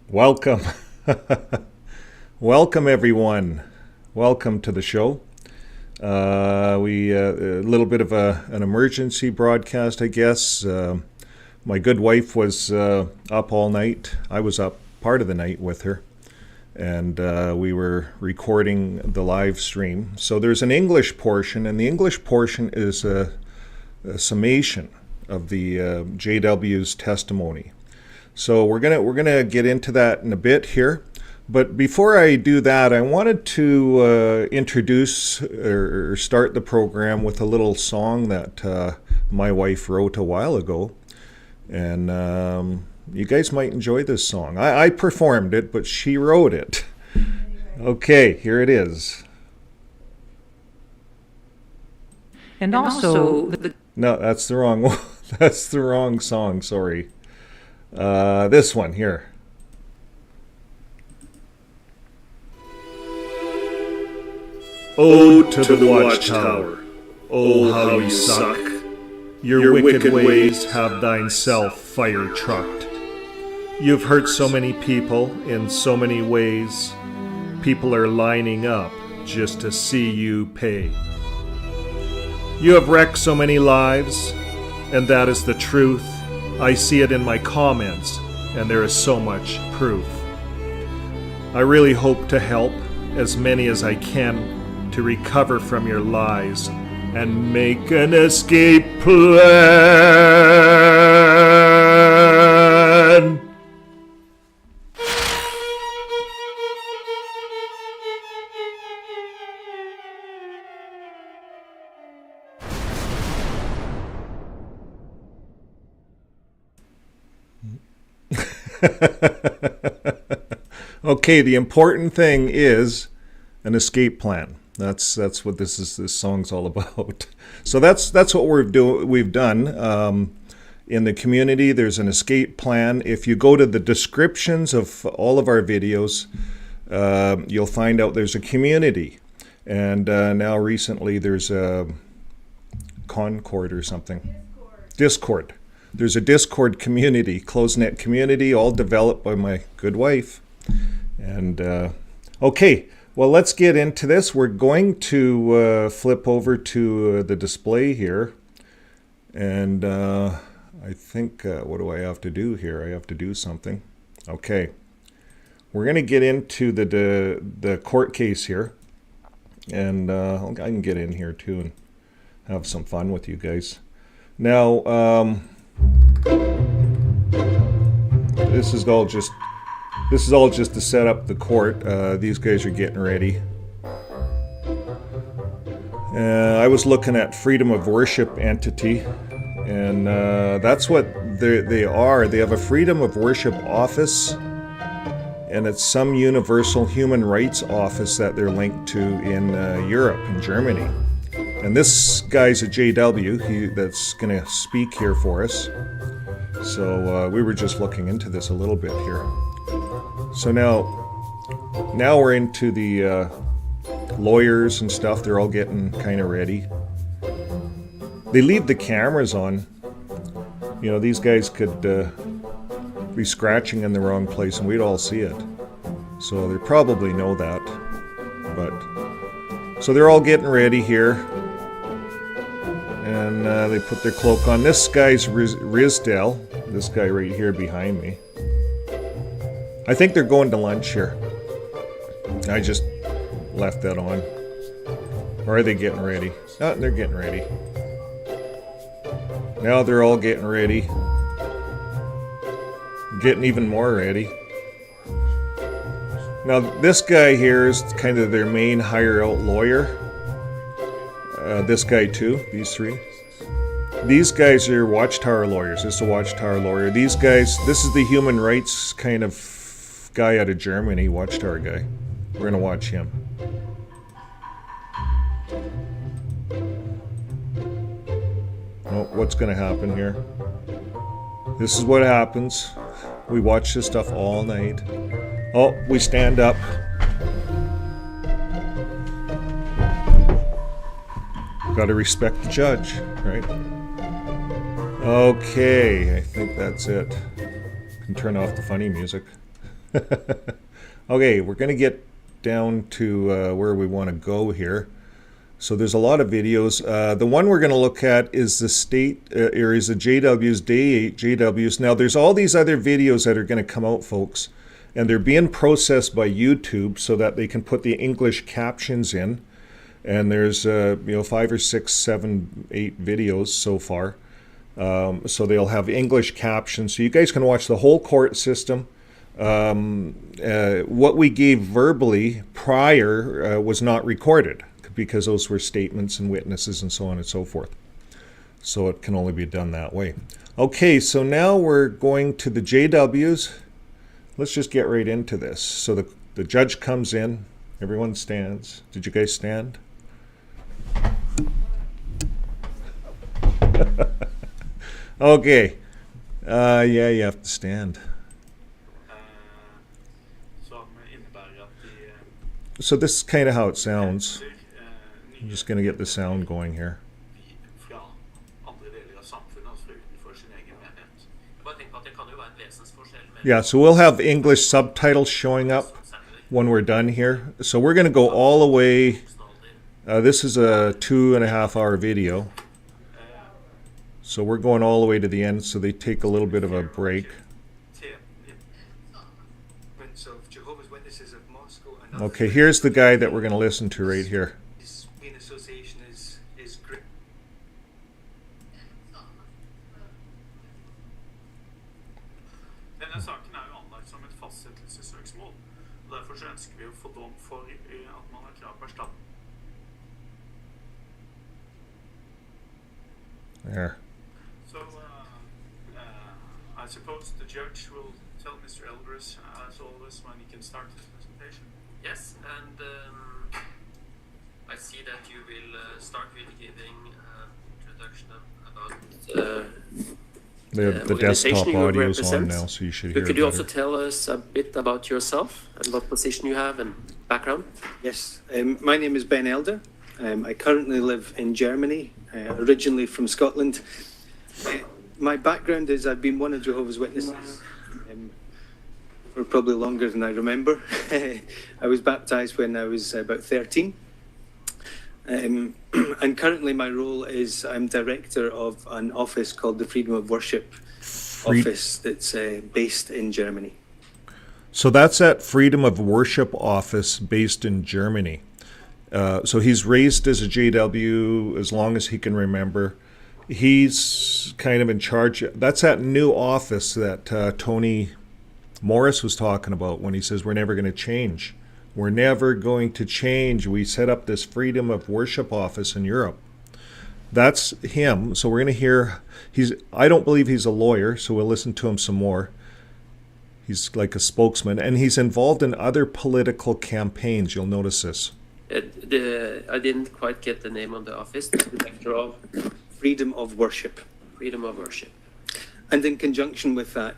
Welcome. Welcome, everyone. Welcome to the show. We a little bit of an emergency broadcast, I guess. My good wife was up all night. I was up part of the night with her, and we were recording the live stream. So there's an English portion, and the English portion is a summation of the JW's testimony. So we're gonna get into that in a bit here. But before I do that, I wanted to introduce or start the program with a little song that my wife wrote a while ago. And you guys might enjoy this song. I performed it, but she wrote it. Okay, here it is. And also, No, that's the wrong one. That's the wrong song, sorry. This one here. Ode to the watchtower. Oh, how you suck. Your wicked ways have thine self fire trucked. You've hurt so many people in so many ways. People are lining up just to see you pay. You have wrecked so many lives, and that is the truth. I see it in my comments, and there is so much proof. I really hope to help as many as I can to recover from your lies and make an escape plan. Okay, the important thing is an escape plan. That's what this song's all about. So that's what we've done. In the community, there's an escape plan. If you go to the descriptions of all of our videos, you'll find out there's a community. And now recently there's a Concord or something. Discord. There's a Discord community, closed-net community, all developed by my good wife. And okay, well, let's get into this. We're going to flip over to the display here. And I think, what do I have to do here? I have to do something. Okay. We're going to get into the court case here. And I can get in here too and have some fun with you guys. Now, this is all just to set up the court. These guys are getting ready. I was looking at freedom of worship entity, and that's what they are. They have a freedom of worship office, and it's some universal human rights office that they're linked to in Europe, in Germany. And this guy's a JW that's going to speak here for us. So we were just looking into this a little bit here. So now we're into the lawyers and stuff. They're all getting kind of ready. They leave the cameras on. You know, these guys could be scratching in the wrong place and we'd all see it. So they probably know that. But so they're all getting ready here. And they put their cloak on. This guy's Rizdale. This guy right here behind me. I think they're going to lunch here. I just left that on. Or are they getting ready? Oh, they're getting ready. Now they're all getting ready. Getting even more ready. Now this guy here is kind of their main hire out lawyer. This guy too, these three. These guys are watchtower lawyers. This is a watchtower lawyer. These guys, this is the human rights kind of guy out of Germany, watchtower guy. We're going to watch him. Oh, what's going to happen here? This is what happens. We watch this stuff all night. Oh, we stand up. Got to respect the judge, right? Okay, I think that's it. Can turn off the funny music. Okay, we're going to get down to where we want to go here. So there's a lot of videos. The one we're going to look at is the state areas, the JWs, Day 8 JWs. Now there's all these other videos that are going to come out, folks, and they're being processed by YouTube so that they can put the English captions in. And there's 5 or 6, 7, 8 videos so far. So they'll have English captions, so you guys can watch the whole court system. What we gave verbally prior was not recorded because those were statements and witnesses and so on and so forth. So it can only be done that way. Okay, so now we're going to the JWs. Let's just get right into this. So the judge comes in. Everyone stands. Did you guys stand? Okay. Yeah, you have to stand. So this is kind of how it sounds. I'm just going to get the sound going here. Yeah, so we'll have English subtitles showing up when we're done here. So we're going to go all the way. This is a 2.5 hour video. So we're going all the way to the end, so they take a little bit of a break. Okay, here's the guy that we're going to listen to right here. Denne saken er jo anlagt som et fastsettelsessøksmål, og derfor så ønsker vi å få dom for at man har krav på erstatning. There. So, I suppose the judge will tell Mr. Elgris, as always, when he can start his presentation. Yes, and I see that you will start with giving introduction about The desktop organization you audio is on represent. now, so you should But hear could you better. also tell us a bit about yourself and what position you have and background? Yes, my name is Ben Elder. I currently live in Germany, originally from Scotland. My background is I've been one of Jehovah's Witnesses for probably longer than I remember. I was baptized when I was about 13. And currently my role is I'm director of an office called the Freedom of Worship office that's based in Germany. So that's that Freedom of Worship office based in Germany. So he's raised as a JW as long as he can remember. He's kind of in charge. That's that new office that Tony Morris was talking about when he says we're never going to change. We're never going to change. We set up this Freedom of Worship office in Europe. That's him. So we're going to hear. I don't believe he's a lawyer, so we'll listen to him some more. He's like a spokesman, and he's involved in other political campaigns. You'll notice this. I didn't quite get the name of the office. The director of Freedom of Worship. Freedom of Worship. And in conjunction with that,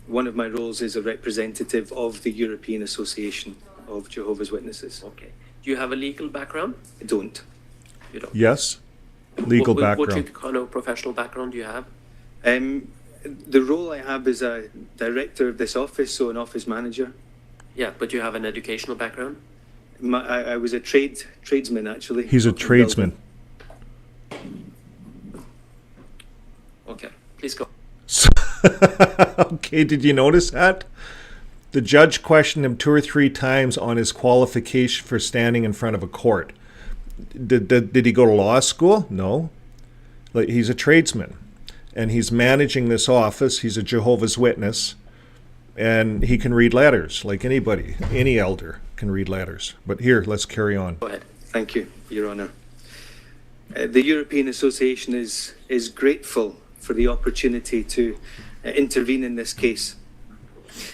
one of my roles is a representative of the European Association of Jehovah's Witnesses. Okay. Do you have a legal background? I don't. You don't. Yes, legal What background. kind of professional background do you have? The role I have is a director of this office, so an office manager. Yeah, but you have an educational background? I was a tradesman, actually. He's a tradesman. Okay, please go. Okay, did you notice that? The judge questioned him 2 or 3 times on his qualification for standing in front of a court. Did he go to law school? No. Like, he's a tradesman, and he's managing this office. He's a Jehovah's Witness, and he can read letters like anybody. Any elder can read letters. But here, let's carry on. Go ahead. Thank you, Your Honour. The European Association is grateful for the opportunity to intervene in this case.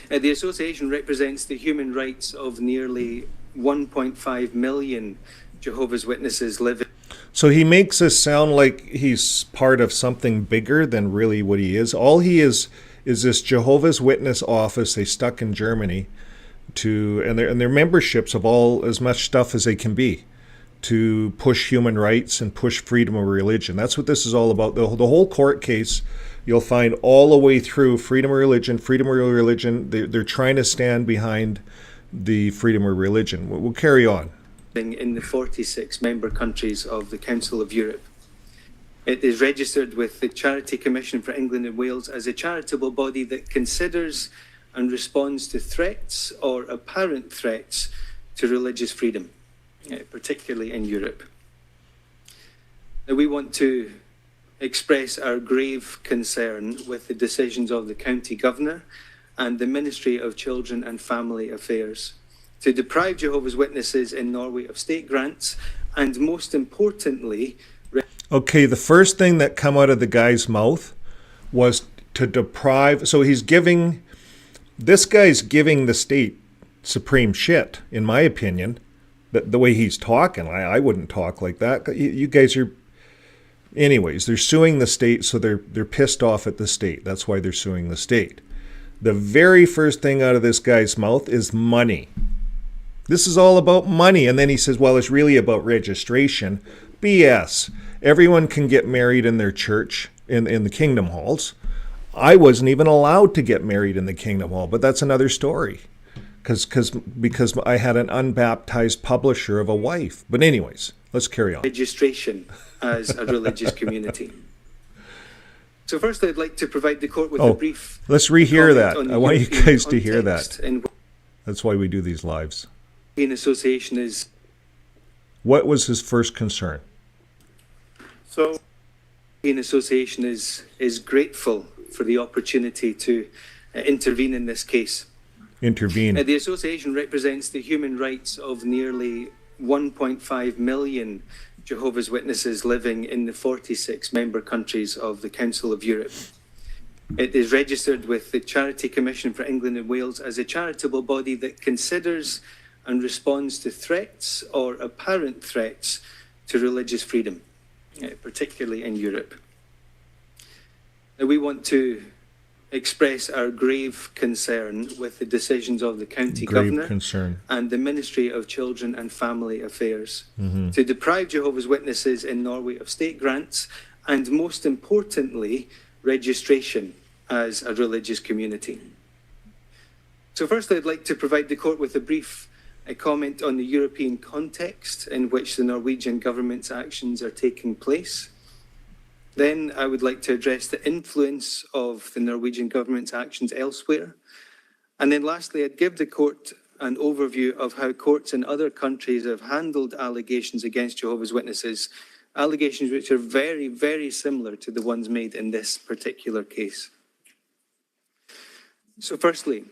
The association represents the human rights of nearly 1.5 million Jehovah's Witnesses living. So he makes us sound like he's part of something bigger than really what he is. All he is this Jehovah's Witness office they stuck in Germany and their memberships of all as much stuff as they can be. to push human rights and push freedom of religion. That's what this is all about. The whole court case, you'll find all the way through freedom of religion, freedom of religion. They're trying to stand behind the freedom of religion. We'll carry on. In the 46 member countries of the Council of Europe. It is registered with the Charity Commission for England and Wales as a charitable body that considers and responds to threats or apparent threats to religious freedom, particularly in Europe. Now, we want to express our grave concern with the decisions of the County Governor and the Ministry of Children and Family Affairs to deprive Jehovah's Witnesses in Norway of state grants and, most importantly... Okay, the first thing that come out of the guy's mouth was to deprive... So he's giving... This guy's giving the state supreme shit, in my opinion. The way he's talking, I wouldn't talk like that. You guys are... Anyways, they're suing the state, so they're pissed off at the state. That's why they're suing the state. The very first thing out of this guy's mouth is money. This is all about money. And then he says, well, it's really about registration. BS. Everyone can get married in their church, in the Kingdom Halls. I wasn't even allowed to get married in the Kingdom Hall, but that's another story. Because I had an unbaptized publisher of a wife. But anyways, let's carry on. Registration as a religious community. So first, I'd like to provide the court with a brief... Let's rehear that. comment on I the want you European guys to hear that. context in That's why we do these lives. European Association is... What was his first concern? So, European Association is grateful for the opportunity to intervene in this case. Intervene. The association represents the human rights of nearly 1.5 million Jehovah's Witnesses living in the 46 member countries of the Council of Europe. It is registered with the Charity Commission for England and Wales as a charitable body that considers and responds to threats or apparent threats to religious freedom, particularly in Europe. Now, we want to express our grave concern with the decisions of the County Governor and the Ministry of Children and Family Affairs to deprive Jehovah's Witnesses in Norway of state grants and, most importantly, registration as a religious community. So first, I'd like to provide the court with a brief comment on the European context in which the Norwegian government's actions are taking place. Then I would like to address the influence of the Norwegian government's actions elsewhere. And then lastly, I'd give the court an overview of how courts in other countries have handled allegations against Jehovah's Witnesses, allegations which are very, very similar to the ones made in this particular case. So firstly,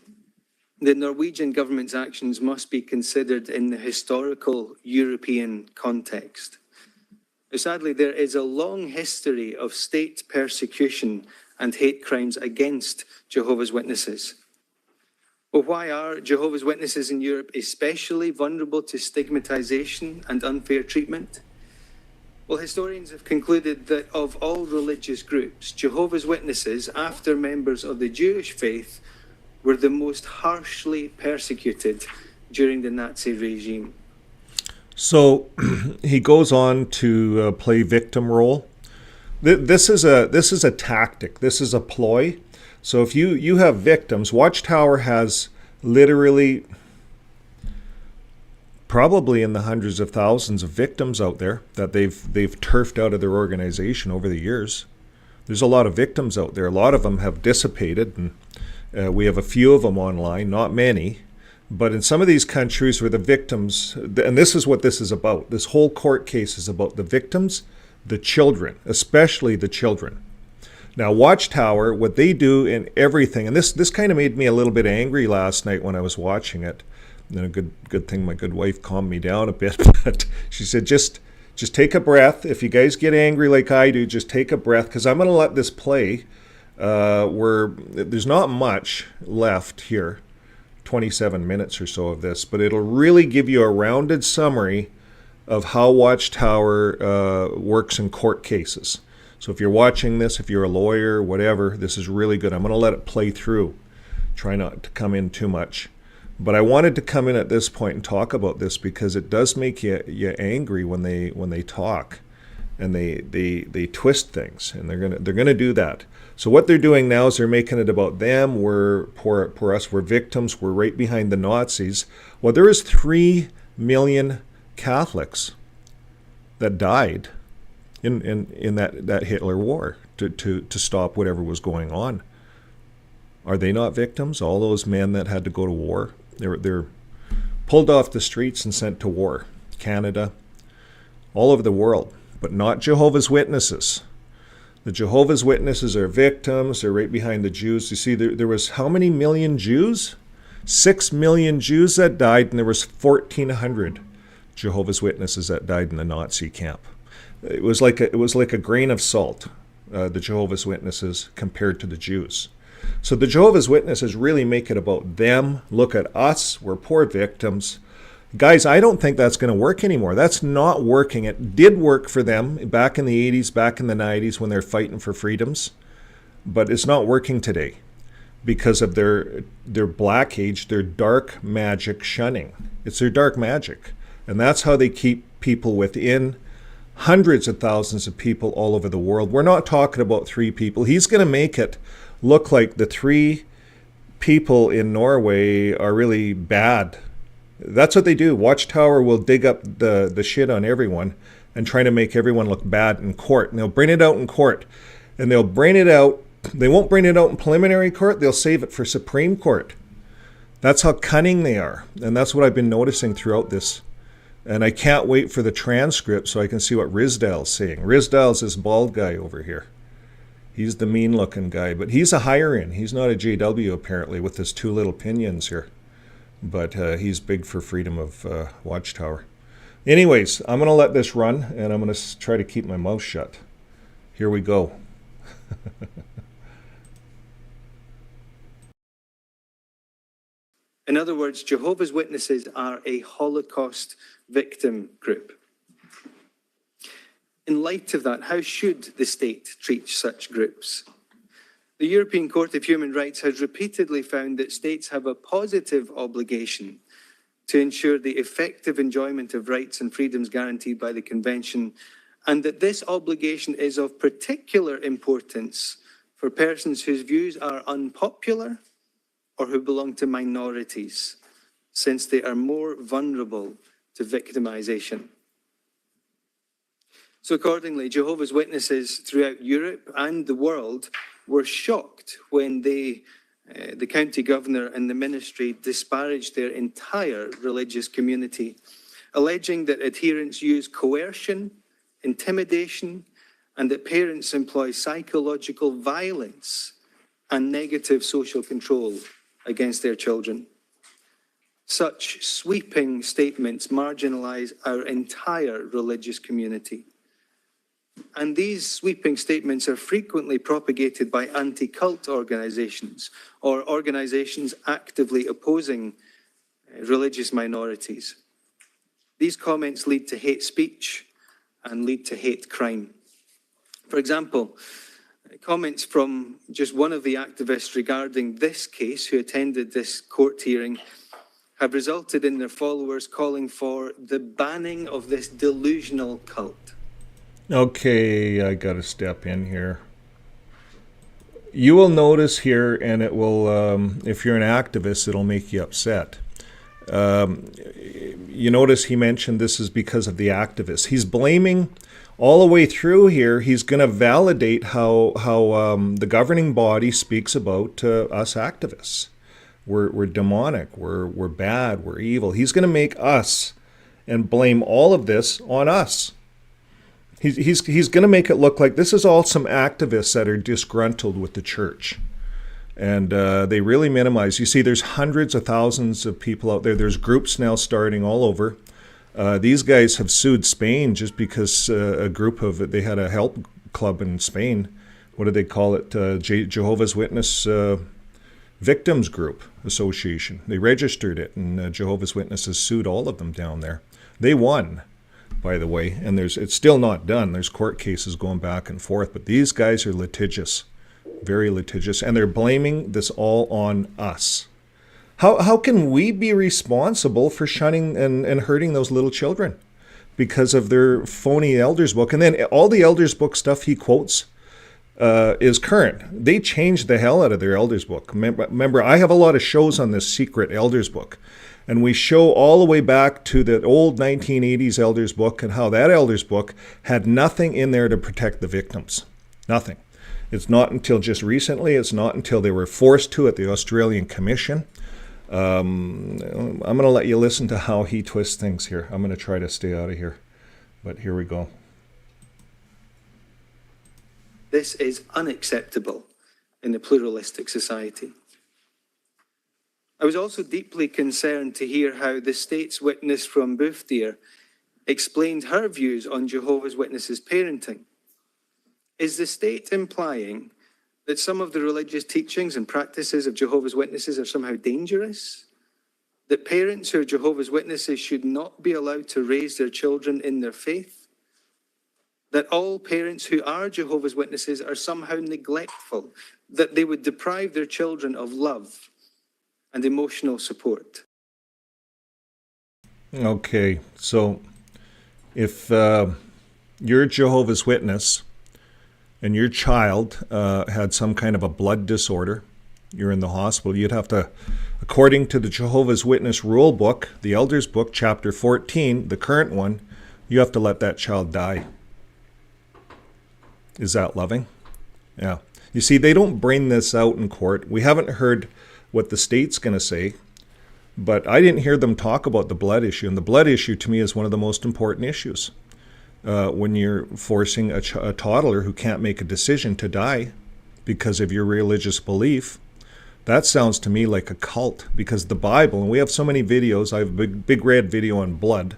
the Norwegian government's actions must be considered in the historical European context. Sadly, there is a long history of state persecution and hate crimes against Jehovah's Witnesses. But why are Jehovah's Witnesses in Europe especially vulnerable to stigmatization and unfair treatment? Well, historians have concluded that of all religious groups, Jehovah's Witnesses, after members of the Jewish faith, were the most harshly persecuted during the Nazi regime. So he goes on to play victim role. This is a tactic. This is a ploy. So if you have victims, Watchtower has literally probably in the hundreds of thousands of victims out there that they've turfed out of their organization over the years. There's a lot of victims out there. A lot of them have dissipated, and we have a few of them online, not many. But in some of these countries where the victims, and this is what this is about, this whole court case is about the victims, the children, especially the children. Now, Watchtower, what they do in everything, and this kind of made me a little bit angry last night when I was watching it. And a good thing my good wife calmed me down a bit, but she said, just take a breath. If you guys get angry like I do, just take a breath, because I'm going to let this play where there's not much left here. 27 minutes or so of this, but it'll really give you a rounded summary of how Watchtower works in court cases. So if you're watching this, if you're a lawyer, whatever, this is really good. I'm going to let it play through. Try not to come in too much. But I wanted to come in at this point and talk about this because it does make you angry when they talk, and they twist things, and they're gonna do that. So what they're doing now is they're making it about them. We're poor us. We're victims. We're right behind the Nazis. Well, there is 3 million Catholics that died in that Hitler war to stop whatever was going on. Are they not victims? All those men that had to go to war, they're pulled off the streets and sent to war. Canada, all over the world, but not Jehovah's Witnesses. The Jehovah's Witnesses are victims. They're right behind the Jews. You see, there was how many million Jews? 6 million Jews that died, and there was 1,400 Jehovah's Witnesses that died in the Nazi camp. It was like a grain of salt, the Jehovah's Witnesses compared to the Jews. So the Jehovah's Witnesses really make it about them. Look at us. We're poor victims. Guys, I don't think that's going to work anymore. That's not working. It did work for them back in the 80s, back in the 90s when they're fighting for freedoms. But it's not working today because of their black age, their dark magic shunning. It's their dark magic. And that's how they keep people within hundreds of thousands of people all over the world. We're not talking about 3 people. He's going to make it look like the 3 people in Norway are really bad. That's what they do. Watchtower will dig up the shit on everyone and try to make everyone look bad in court. And they'll bring it out in court. And they'll bring it out. They won't bring it out in preliminary court. They'll save it for Supreme Court. That's how cunning they are. And that's what I've been noticing throughout this. And I can't wait for the transcript so I can see what Rizdal's saying. Rizdal's this bald guy over here. He's the mean-looking guy. But he's a hire-in. He's not a JW, apparently, with his 2 little pinions here. But he's big for freedom of Watchtower. Anyways, I'm going to let this run, and I'm going to try to keep my mouth shut. Here we go. In other words, Jehovah's Witnesses are a Holocaust victim group. In light of that, how should the state treat such groups? The European Court of Human Rights has repeatedly found that states have a positive obligation to ensure the effective enjoyment of rights and freedoms guaranteed by the Convention, and that this obligation is of particular importance for persons whose views are unpopular or who belong to minorities, since they are more vulnerable to victimization. So accordingly, Jehovah's Witnesses throughout Europe and the world were shocked when the county governor and the ministry disparaged their entire religious community, alleging that adherents use coercion, intimidation, and that parents employ psychological violence and negative social control against their children. Such sweeping statements marginalize our entire religious community. And these sweeping statements are frequently propagated by anti-cult organizations or organizations actively opposing religious minorities. These comments lead to hate speech and lead to hate crime. For example, comments from just one of the activists regarding this case who attended this court hearing have resulted in their followers calling for the banning of this delusional cult. Okay, I got to step in here. You will notice here, and it will, if you're an activist, it'll make you upset. You notice he mentioned this is because of the activists. He's blaming all the way through here. He's going to validate how the governing body speaks about us activists. We're demonic. We're bad. We're evil. He's going to make us and blame all of this on us. He's going to make it look like this is all some activists that are disgruntled with the church. And they really minimize. You see, there's hundreds of thousands of people out there. There's groups now starting all over. These guys have sued Spain just because a group of, they had a help club in Spain. What do they call it? Jehovah's Witness Victims Group Association. They registered it, and Jehovah's Witnesses sued all of them down there. They won, by the way, and it's still not done. There's court cases going back and forth, but these guys are litigious, very litigious, and they're blaming this all on us. How can we be responsible for shunning and hurting those little children because of their phony elders book? And then all the elders book stuff he quotes is current. They changed the hell out of their elders book. Remember, I have a lot of shows on this secret elders book, and we show all the way back to the old 1980s elders book and how that elders book had nothing in there to protect the victims. Nothing. It's not until just recently, it's not until they were forced to at the Australian Commission. I'm going to let you listen to how he twists things here. I'm going to try to stay out of here, but here we go. This is unacceptable in a pluralistic society. I was also deeply concerned to hear how the state's witness from Boufdeer explained her views on Jehovah's Witnesses parenting. Is the state implying that some of the religious teachings and practices of Jehovah's Witnesses are somehow dangerous? That parents who are Jehovah's Witnesses should not be allowed to raise their children in their faith? That all parents who are Jehovah's Witnesses are somehow neglectful? That they would deprive their children of love and emotional support? Okay, so if you're a Jehovah's Witness and your child had some kind of a blood disorder, you're in the hospital, you'd have to, according to the Jehovah's Witness rule book, the Elders book, chapter 14, the current one, you have to let that child die. Is that loving? Yeah. You see, they don't bring this out in court. We haven't heard what the state's going to say, but I didn't hear them talk about the blood issue. And the blood issue to me is one of the most important issues. When you're forcing a toddler who can't make a decision to die because of your religious belief, that sounds to me like a cult, because the Bible, and we have so many videos, I have a big red video on blood,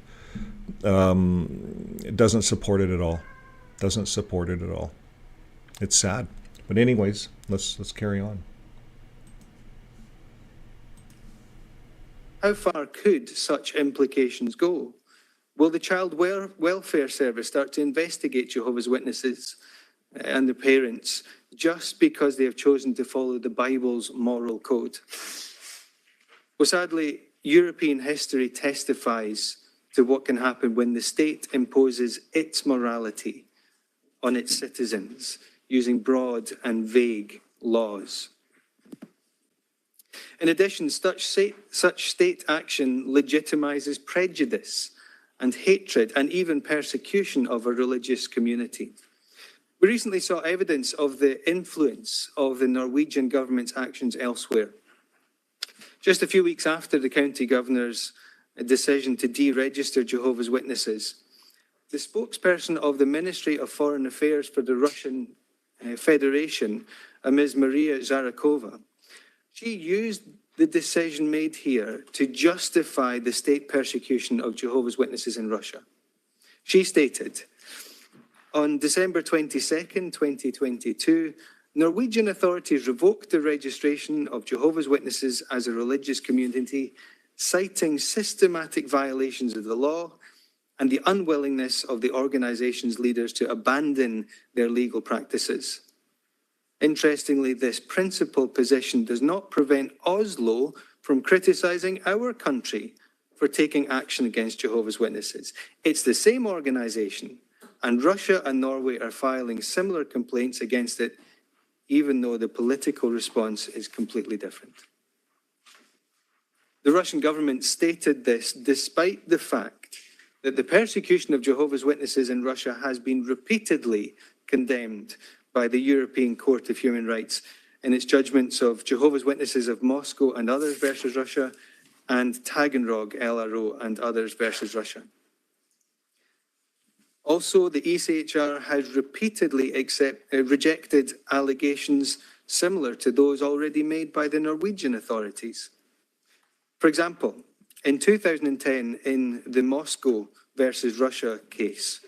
it doesn't support it at all. Doesn't support it at all. It's sad. But anyways, let's carry on. How far could such implications go? Will the Child Welfare Service start to investigate Jehovah's Witnesses and their parents just because they have chosen to follow the Bible's moral code? Well, sadly, European history testifies to what can happen when the state imposes its morality on its citizens using broad and vague laws. In addition, such state action legitimizes prejudice and hatred and even persecution of a religious community. We recently saw evidence of the influence of the Norwegian government's actions elsewhere. Just a few weeks after the county governor's decision to deregister Jehovah's Witnesses, the spokesperson of the Ministry of Foreign Affairs for the Russian Federation, Ms. Maria Zarakova, she used the decision made here to justify the state persecution of Jehovah's Witnesses in Russia. She stated, on December 22nd, 2022, Norwegian authorities revoked the registration of Jehovah's Witnesses as a religious community, citing systematic violations of the law and the unwillingness of the organization's leaders to abandon their legal practices. Interestingly, this principled position does not prevent Oslo from criticizing our country for taking action against Jehovah's Witnesses. It's the same organization, and Russia and Norway are filing similar complaints against it, even though the political response is completely different. The Russian government stated this despite the fact that the persecution of Jehovah's Witnesses in Russia has been repeatedly condemned by the European Court of Human Rights in its judgments of Jehovah's Witnesses of Moscow and others versus Russia, and Taganrog, LRO, and others versus Russia. Also, the ECHR has repeatedly rejected allegations similar to those already made by the Norwegian authorities. For example, in 2010, in the Moscow versus Russia case,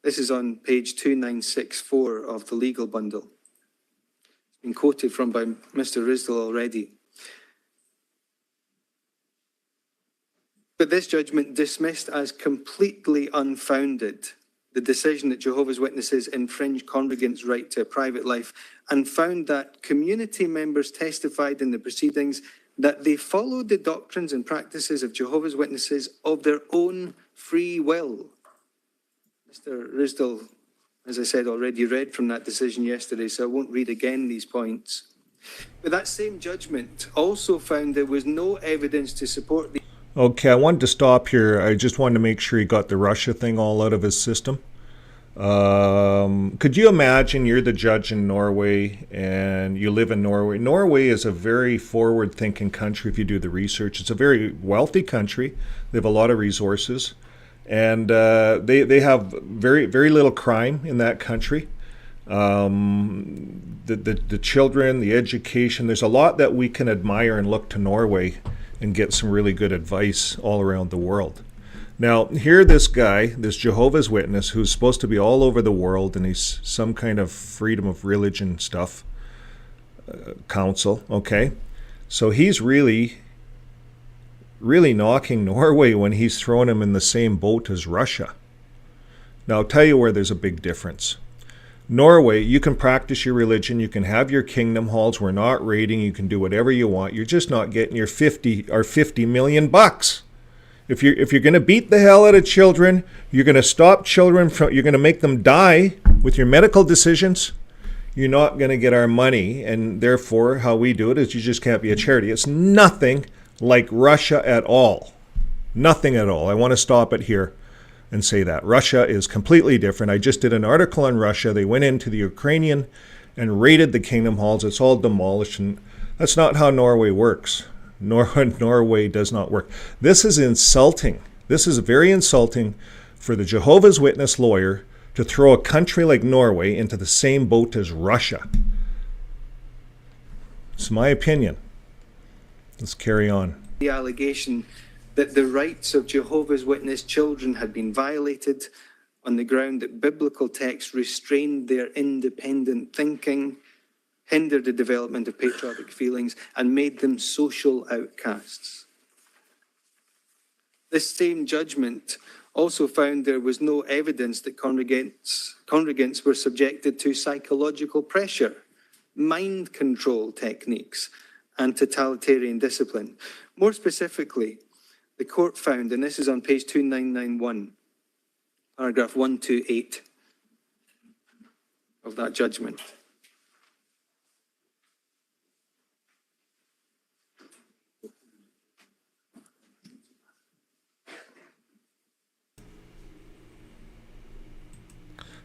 this is on page 2964 of the legal bundle. It's been quoted from by Mr. Rizdal already. But this judgment dismissed as completely unfounded the decision that Jehovah's Witnesses infringe congregants' right to a private life, and found that community members testified in the proceedings that they followed the doctrines and practices of Jehovah's Witnesses of their own free will. Mr. Risdell, as I said, already read from that decision yesterday, so I won't read again these points. But that same judgment also found there was no evidence to support the... Okay, I wanted to stop here. I just wanted to make sure he got the Russia thing all out of his system. Could you imagine you're the judge in Norway and you live in Norway? Norway is a very forward-thinking country if you do the research. It's a very wealthy country. They have a lot of resources. And they have very, very little crime in that country. The children, the education, there's a lot that we can admire and look to Norway and get some really good advice all around the world. Now, here this guy, this Jehovah's Witness, who's supposed to be all over the world, and he's some kind of freedom of religion stuff, council, okay? So he's really knocking Norway when he's throwing him in the same boat as Russia. Now, I'll tell you where there's a big difference. Norway, you can practice your religion, you can have your kingdom halls, we're not raiding, you can do whatever you want, you're just not getting your 50 million bucks. If you're going to beat the hell out of children, you're going to stop children from, you're going to make them die with your medical decisions, you're not going to get our money, and therefore how we do it is you just can't be a charity. It's nothing like Russia at all. Nothing at all. I want to stop it here and say that. Russia is completely different. I just did an article on Russia. They went into the Ukrainian and raided the kingdom halls. It's all demolished, and that's not how Norway works. Norway does not work. This is insulting. This is very insulting for the Jehovah's Witness lawyer to throw a country like Norway into the same boat as Russia. It's my opinion. Let's carry on. The allegation that the rights of Jehovah's Witness children had been violated on the ground that biblical texts restrained their independent thinking, hindered the development of patriotic feelings, and made them social outcasts. This same judgment also found there was no evidence that congregants were subjected to psychological pressure, mind control techniques, and totalitarian discipline. More specifically, the court found, and this is on page 2991, paragraph 128 of that judgment.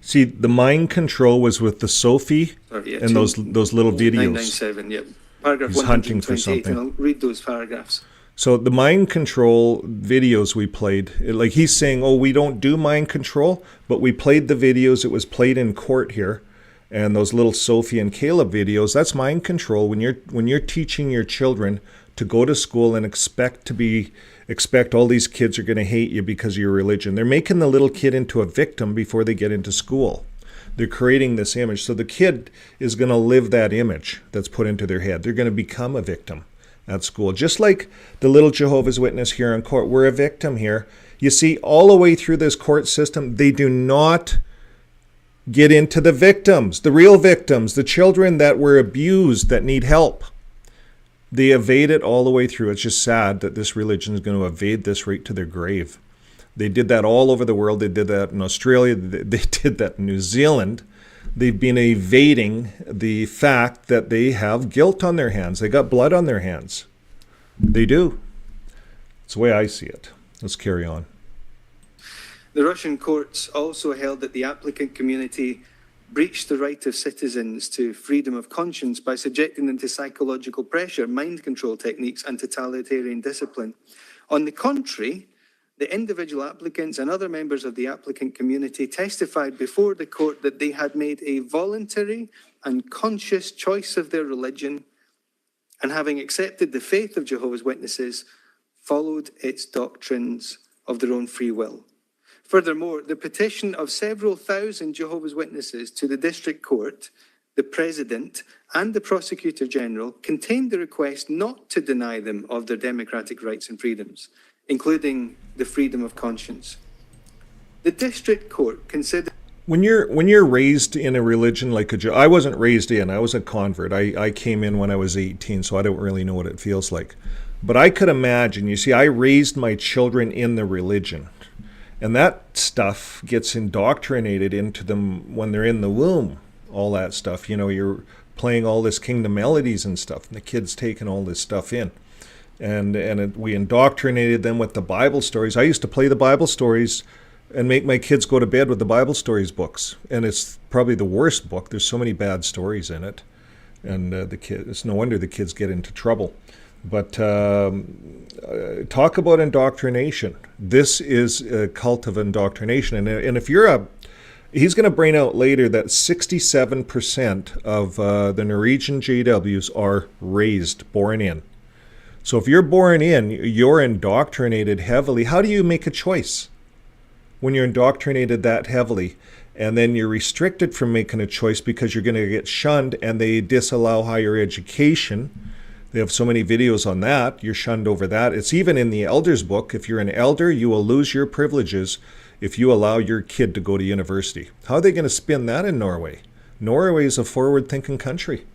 See, the mind control was with the Sophie and those little videos. 997, yep. Paragraph He's hunting for 128, and something. I'll read those paragraphs. So the mind control videos we played, like he's saying, oh, we don't do mind control, but we played the videos. It was played in court here. And those little Sophie and Caleb videos, that's mind control. When you're teaching your children to go to school and expect all these kids are going to hate you because of your religion. They're making the little kid into a victim before they get into school. They're creating this image. So the kid is going to live that image that's put into their head. They're going to become a victim at school. Just like the little Jehovah's Witness here in court. We're a victim here. You see, all the way through this court system, they do not get into the victims, the real victims, the children that were abused, that need help. They evade it all the way through. It's just sad that this religion is going to evade this right to their grave. They did that all over the world. They did that in Australia. They did that in New Zealand. They've been evading the fact that they have guilt on their hands. They got blood on their hands. They do. It's the way I see it. Let's carry on. The Russian courts also held that the applicant community breached the right of citizens to freedom of conscience by subjecting them to psychological pressure, mind control techniques, and totalitarian discipline. On the contrary, the individual applicants and other members of the applicant community testified before the court that they had made a voluntary and conscious choice of their religion, and having accepted the faith of Jehovah's Witnesses, followed its doctrines of their own free will. Furthermore, the petition of several thousand Jehovah's Witnesses to the district court, the president, and the prosecutor general contained the request not to deny them of their democratic rights and freedoms, including the freedom of conscience. The district court considered... When you're raised in a religion like I wasn't raised in, I was a convert. I came in when I was 18, so I don't really know what it feels like. But I could imagine, you see, I raised my children in the religion. And that stuff gets indoctrinated into them when they're in the womb, all that stuff. You know, you're playing all this kingdom melodies and stuff, and the kids taking all this stuff in. We indoctrinated them with the Bible stories. I used to play the Bible stories and make my kids go to bed with the Bible stories books. And it's probably the worst book. There's so many bad stories in it. And it's no wonder the kids get into trouble. But talk about indoctrination. This is a cult of indoctrination. And if you're he's going to bring out later that 67% of the Norwegian JWs are raised, born in. So if you're born in, you're indoctrinated heavily. How do you make a choice when you're indoctrinated that heavily? And then you're restricted from making a choice because you're going to get shunned, and they disallow higher education. They have so many videos on that. You're shunned over that. It's even in the elder's book. If you're an elder, you will lose your privileges if you allow your kid to go to university. How are they going to spin that in Norway? Norway is a forward-thinking country.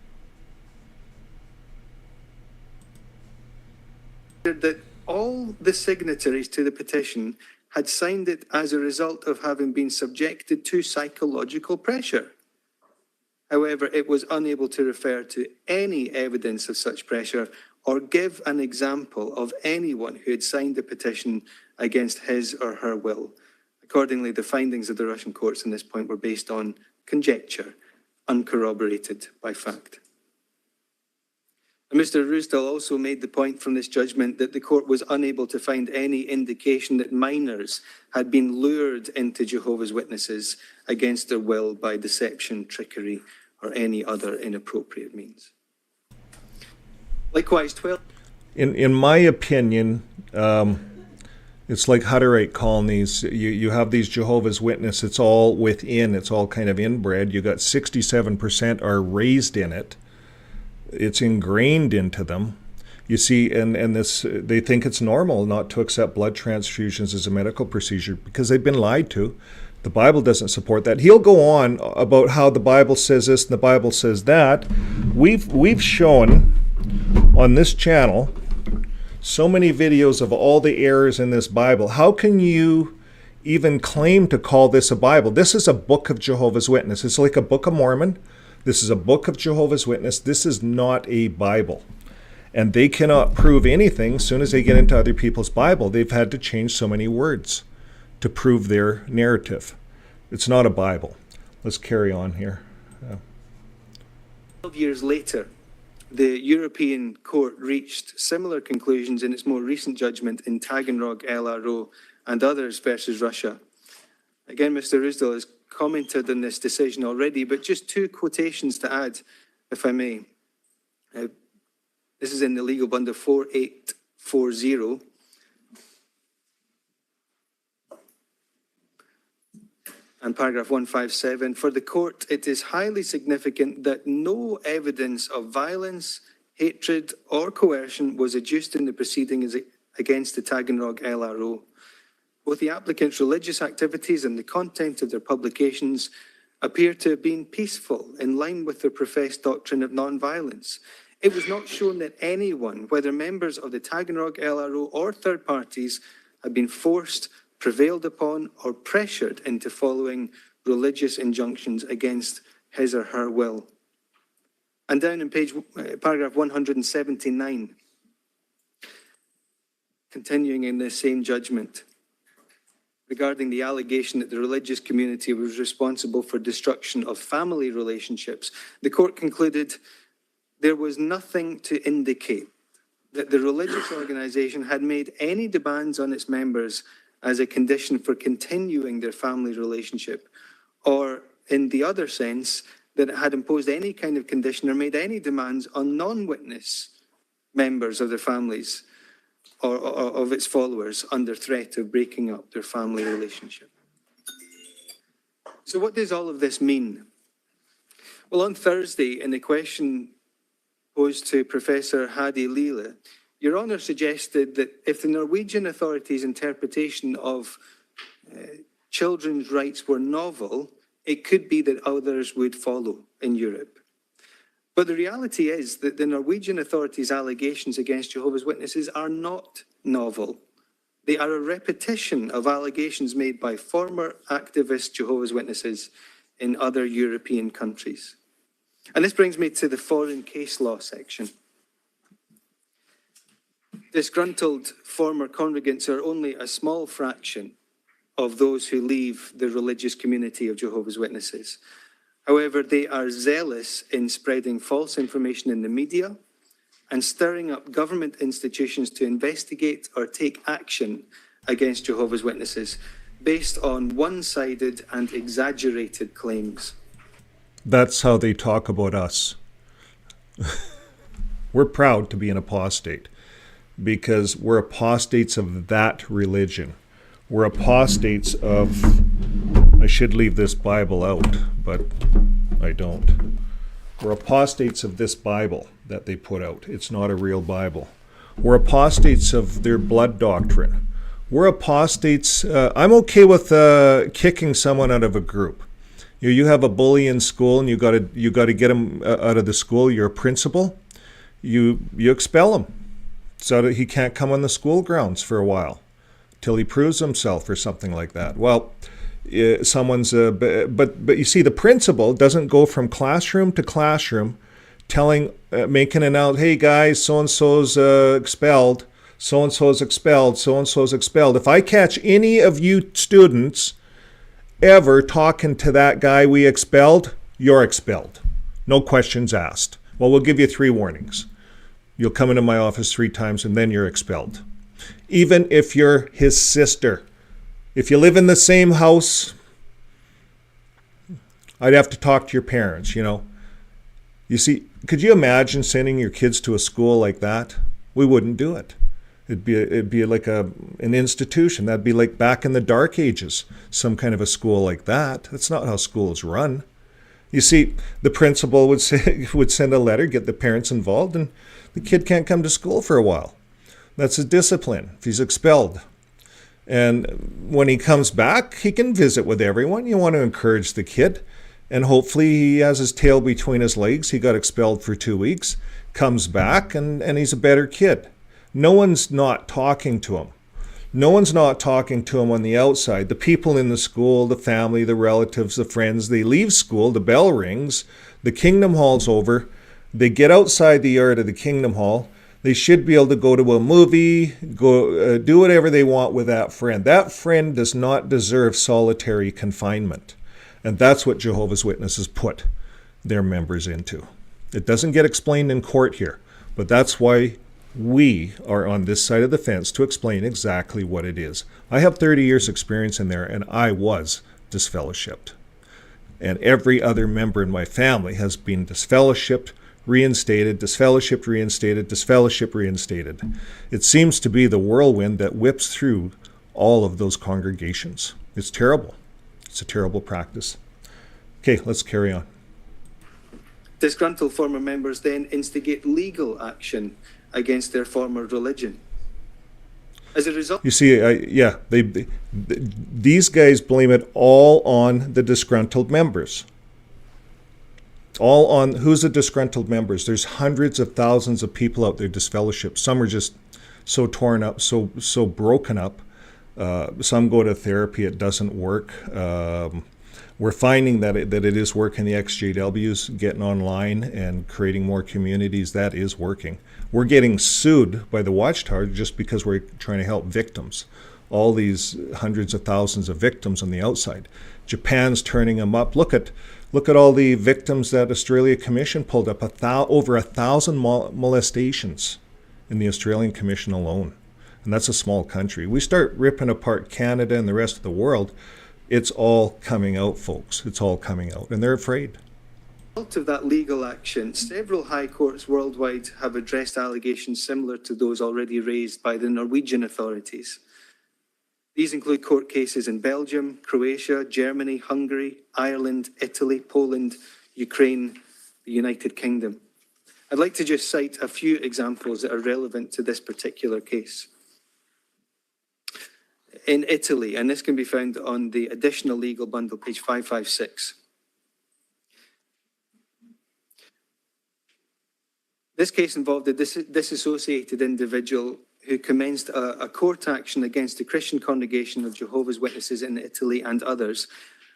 That all the signatories to the petition had signed it as a result of having been subjected to psychological pressure. However, it was unable to refer to any evidence of such pressure or give an example of anyone who had signed the petition against his or her will. Accordingly, the findings of the Russian courts on this point were based on conjecture, uncorroborated by fact. And Mr. Rusdal also made the point from this judgment that the court was unable to find any indication that minors had been lured into Jehovah's Witnesses against their will by deception, trickery, or any other inappropriate means. Likewise, 12... In my opinion, it's like Hutterite colonies. You have these Jehovah's Witnesses. It's all within. It's all kind of inbred. You got 67% are raised in it. It's ingrained into them. You see, and this, they think it's normal not to accept blood transfusions as a medical procedure because they've been lied to. The Bible doesn't support that. He'll go on about how the Bible says this and the Bible says that. We've shown on this channel so many videos of all the errors in this Bible. How can you even claim to call this a Bible? This is a book of Jehovah's Witnesses. It's like a Book of Mormon. This is a book of Jehovah's Witness. This is not a Bible. And they cannot prove anything as soon as they get into other people's Bible. They've had to change so many words to prove their narrative. It's not a Bible. Let's carry on here. 12 years later, the European Court reached similar conclusions in its more recent judgment in Taganrog, LRO, and others versus Russia. Again, Mr. Rusdal has commented on this decision already, but just two quotations to add, if I may. This is in the legal bundle 4840. And paragraph 157, for the court, it is highly significant that no evidence of violence, hatred, or coercion was adduced in the proceedings against the Taganrog LRO. Both the applicants' religious activities and the content of their publications appear to have been peaceful, in line with their professed doctrine of non-violence. It was not shown that anyone, whether members of the Taganrog LRO or third parties, had been forced, prevailed upon, or pressured into following religious injunctions against his or her will. And down in paragraph 179, continuing in this same judgment, regarding the allegation that the religious community was responsible for destruction of family relationships, the court concluded there was nothing to indicate that the religious organization had made any demands on its members as a condition for continuing their family relationship, or in the other sense, that it had imposed any kind of condition or made any demands on non-witness members of their families or of its followers under threat of breaking up their family relationship. So what does all of this mean? Well, on Thursday, in the question posed to Professor Hadi Lila, Your Honour suggested that if the Norwegian authorities' interpretation of children's rights were novel, it could be that others would follow in Europe. But the reality is that the Norwegian authorities' allegations against Jehovah's Witnesses are not novel. They are a repetition of allegations made by former activist Jehovah's Witnesses in other European countries. And this brings me to the foreign case law section. Disgruntled former congregants are only a small fraction of those who leave the religious community of Jehovah's Witnesses. However, they are zealous in spreading false information in the media and stirring up government institutions to investigate or take action against Jehovah's Witnesses based on one-sided and exaggerated claims. That's how they talk about us. We're proud to be an apostate because we're apostates of that religion. We're apostates of, I should leave this Bible out, but I don't. We're apostates of this Bible that they put out. It's not a real Bible. We're apostates of their blood doctrine. We're apostates. I'm okay with kicking someone out of a group. You have a bully in school and you got to get him out of the school. You're a principal. You expel him so that he can't come on the school grounds for a while till he proves himself or something like that. Well, someone's but you see, the principal doesn't go from classroom to classroom making an out, hey guys, so-and-so's expelled, so-and-so's expelled, so-and-so's expelled. If I catch any of you students ever talking to that guy we expelled, you're expelled. No questions asked. Well, we'll give you 3 warnings. You'll come into my office 3 times and then you're expelled. Even if you're his sister. If you live in the same house, I'd have to talk to your parents, you know. You see, could you imagine sending your kids to a school like that? We wouldn't do it. It'd be like an institution. That'd be like back in the Dark Ages, some kind of a school like that. That's not how schools run. You see, the principal would send a letter, get the parents involved, and the kid can't come to school for a while. That's his discipline if he's expelled. And when he comes back, he can visit with everyone. You want to encourage the kid. And hopefully he has his tail between his legs. He got expelled for 2 weeks, comes back, and he's a better kid. No one's not talking to him. No one's not talking to him on the outside. The people in the school, the family, the relatives, the friends, they leave school, the bell rings, the Kingdom Hall's over. They get outside the yard of the Kingdom Hall. They should be able to go to a movie, do whatever they want with that friend. That friend does not deserve solitary confinement. And that's what Jehovah's Witnesses put their members into. It doesn't get explained in court here, but that's why we are on this side of the fence to explain exactly what it is. I have 30 years experience in there, and I was disfellowshipped. And every other member in my family has been disfellowshipped, reinstated, disfellowshipped, reinstated, disfellowshipped, reinstated. It seems to be the whirlwind that whips through all of those congregations. It's terrible. It's a terrible practice. Okay, let's carry on. Disgruntled former members then instigate legal action against their former religion. As a result, you see, these guys blame it all on the disgruntled members. All on who's the disgruntled members. There's hundreds of thousands of people out there disfellowshipped. Some are just so torn up, so broken up. Some go to therapy, it doesn't work. We're finding that it is working. The XJWs getting online and creating more communities, that is working. We're getting sued by the Watchtower just because we're trying to help victims. All these hundreds of thousands of victims on the outside. Japan's turning them up. Look at all the victims that Australia Commission pulled up. Over 1,000 molestations in the Australian Commission alone. And that's a small country. We start ripping apart Canada and the rest of the world, it's all coming out, folks. It's all coming out. And they're afraid. As a result of that legal action, several high courts worldwide have addressed allegations similar to those already raised by the Norwegian authorities. These include court cases in Belgium, Croatia, Germany, Hungary, Ireland, Italy, Poland, Ukraine, the United Kingdom. I'd like to just cite a few examples that are relevant to this particular case. in Italy, and this can be found on the additional legal bundle, page 556. This case involved a disassociated individual who commenced a court action against the Christian Congregation of Jehovah's Witnesses in Italy and others.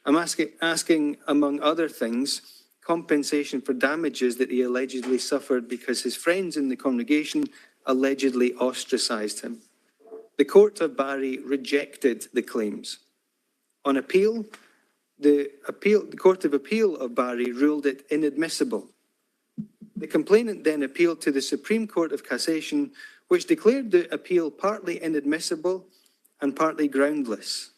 I'm asking, among other things, compensation for damages that he allegedly suffered because his friends in the congregation allegedly ostracized him. The Court of Bari rejected the claims. On appeal, the Court of Appeal of Bari ruled it inadmissible. The complainant then appealed to the Supreme Court of Cassation, which declared the appeal partly inadmissible and partly groundless.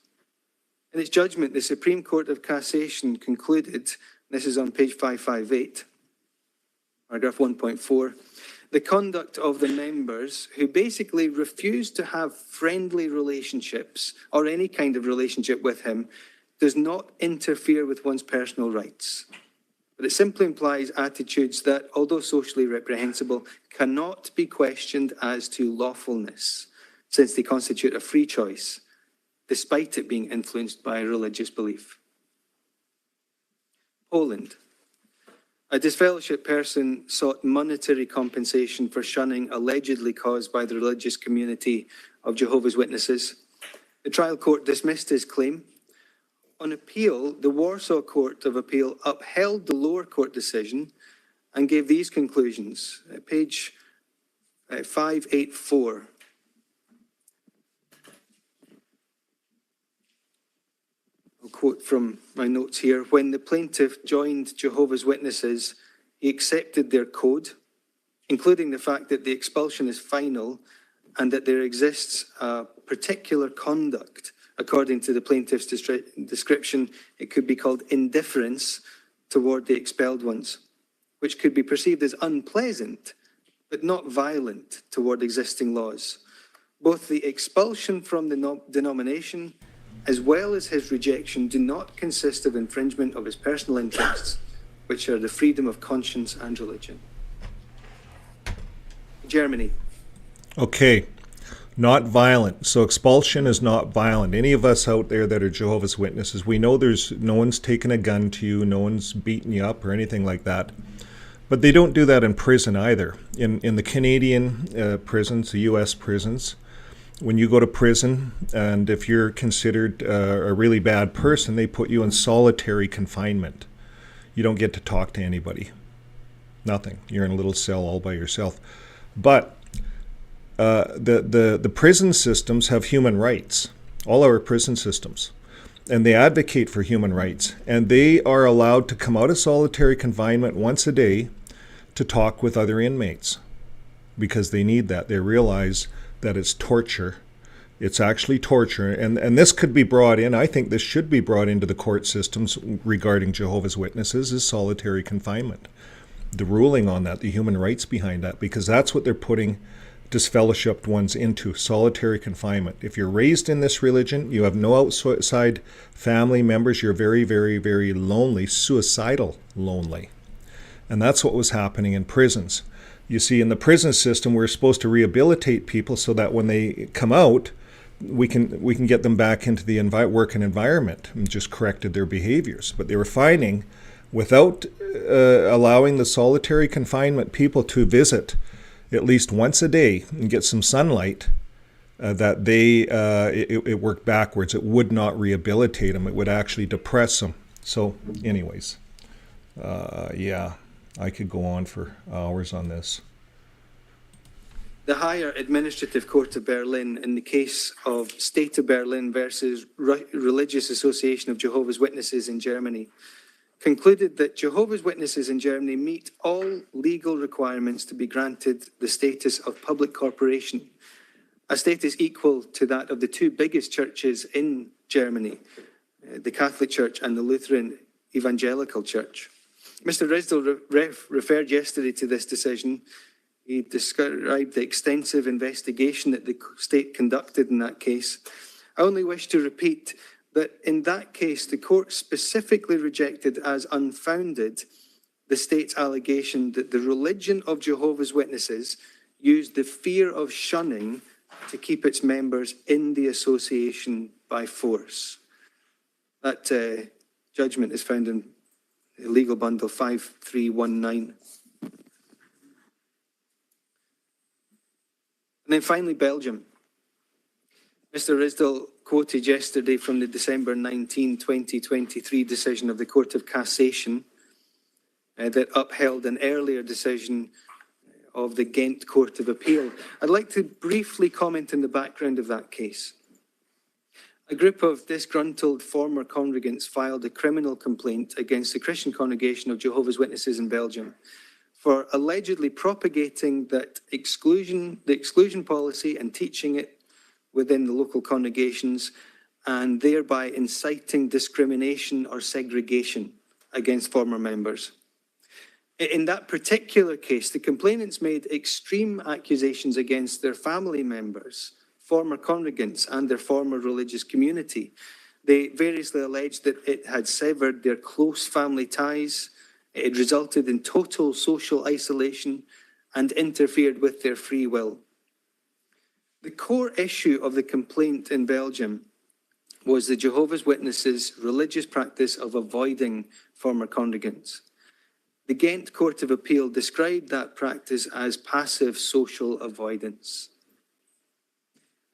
In its judgment, the Supreme Court of Cassation concluded, this is on page 558, paragraph 1.4, the conduct of the members who basically refused to have friendly relationships or any kind of relationship with him does not interfere with one's personal rights. But it simply implies attitudes that, although socially reprehensible, cannot be questioned as to lawfulness, since they constitute a free choice, despite it being influenced by religious belief. Poland. A disfellowship person sought monetary compensation for shunning allegedly caused by the religious community of Jehovah's Witnesses. The trial court dismissed his claim. On appeal, the Warsaw Court of Appeal upheld the lower court decision and gave these conclusions. Page 584. I'll quote from my notes here. When the plaintiff joined Jehovah's Witnesses, he accepted their code, including the fact that the expulsion is final and that there exists a particular conduct. According to the plaintiff's description, it could be called indifference toward the expelled ones, which could be perceived as unpleasant, but not violent toward existing laws. Both the expulsion from the denomination as well as his rejection do not consist of infringement of his personal interests, which are the freedom of conscience and religion. Germany. Okay. Not violent. So expulsion is not violent. Any of us out there that are Jehovah's Witnesses, we know there's no one's taken a gun to you, no one's beaten you up or anything like that. But they don't do that in prison either. In the Canadian prisons, the U.S. prisons, when you go to prison and if you're considered a really bad person, they put you in solitary confinement. You don't get to talk to anybody. Nothing. You're in a little cell all by yourself. But the prison systems have human rights, all our prison systems, and they advocate for human rights, and they are allowed to come out of solitary confinement once a day to talk with other inmates because they need that. They realize that it's torture. It's actually torture, and this could be brought in, I think this should be brought into the court systems regarding Jehovah's Witnesses, is solitary confinement. The ruling on that, the human rights behind that, because that's what they're putting disfellowshipped ones into, solitary confinement. If you're raised in this religion, you have no outside family members, you're very, very, very lonely, suicidal lonely. And that's what was happening in prisons. You see, in the prison system, we're supposed to rehabilitate people so that when they come out, we can get them back into the working environment and just corrected their behaviors. But they were finding, without allowing the solitary confinement people to visit at least once a day and get some sunlight, that it worked backwards. It would not rehabilitate them. It would actually depress them. So anyways, yeah, I could go on for hours on this. The Higher Administrative Court of Berlin, in the case of State of Berlin versus Religious Association of Jehovah's Witnesses in Germany, concluded that Jehovah's Witnesses in Germany meet all legal requirements to be granted the status of public corporation, a status equal to that of the two biggest churches in Germany, the Catholic Church and the Lutheran Evangelical Church. Mr. Risdell referred yesterday to this decision. He described the extensive investigation that the state conducted in that case. I only wish to repeat that in that case, the court specifically rejected as unfounded the state's allegation that the religion of Jehovah's Witnesses used the fear of shunning to keep its members in the association by force. That judgment is found in Legal Bundle 5319. And then finally, Belgium. Mr. Risdell quoted yesterday from the December 19, 2023 decision of the Court of Cassation that upheld an earlier decision of the Ghent Court of Appeal. I'd like to briefly comment on the background of that case. A group of disgruntled former congregants filed a criminal complaint against the Christian Congregation of Jehovah's Witnesses in Belgium for allegedly propagating the exclusion policy and teaching it within the local congregations, and thereby inciting discrimination or segregation against former members. In that particular case, the complainants made extreme accusations against their family members, former congregants, and their former religious community. They variously alleged that it had severed their close family ties, it had resulted in total social isolation, and interfered with their free will. The core issue of the complaint in Belgium was the Jehovah's Witnesses' religious practice of avoiding former congregants. The Ghent Court of Appeal described that practice as passive social avoidance.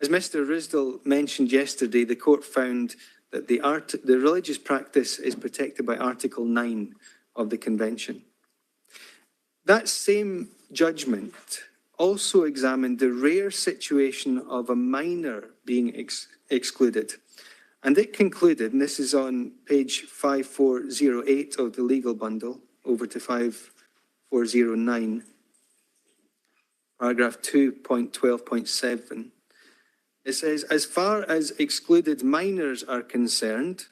As Mr. Risdell mentioned yesterday, the court found that the religious practice is protected by Article 9 of the Convention. That same judgment also examined the rare situation of a minor being excluded. And it concluded, and this is on page 5408 of the legal bundle, over to 5409, paragraph 2.12.7. It says, as far as excluded minors are concerned,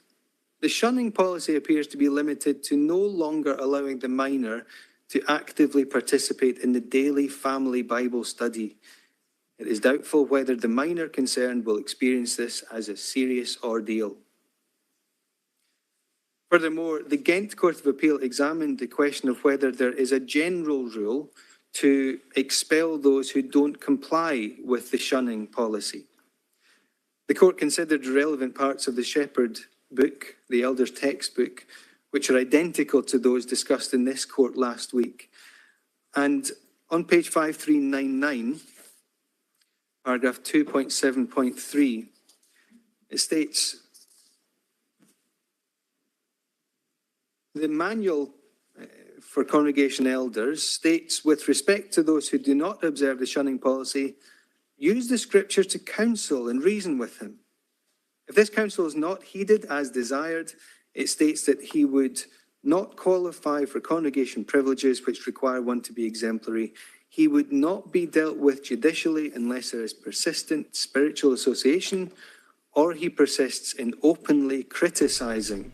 the shunning policy appears to be limited to no longer allowing the minor to actively participate in the daily family Bible study. It is doubtful whether the minor concerned will experience this as a serious ordeal. Furthermore, the Ghent Court of Appeal examined the question of whether there is a general rule to expel those who don't comply with the shunning policy. The court considered relevant parts of the Shepherd book, the Elder's textbook, which are identical to those discussed in this court last week. And on page 5399, paragraph 2.7.3, it states, the manual for congregation elders states, with respect to those who do not observe the shunning policy, use the scripture to counsel and reason with him. If this counsel is not heeded as desired, it states that he would not qualify for congregation privileges which require one to be exemplary. He would not be dealt with judicially unless there is persistent spiritual association, or he persists in openly criticizing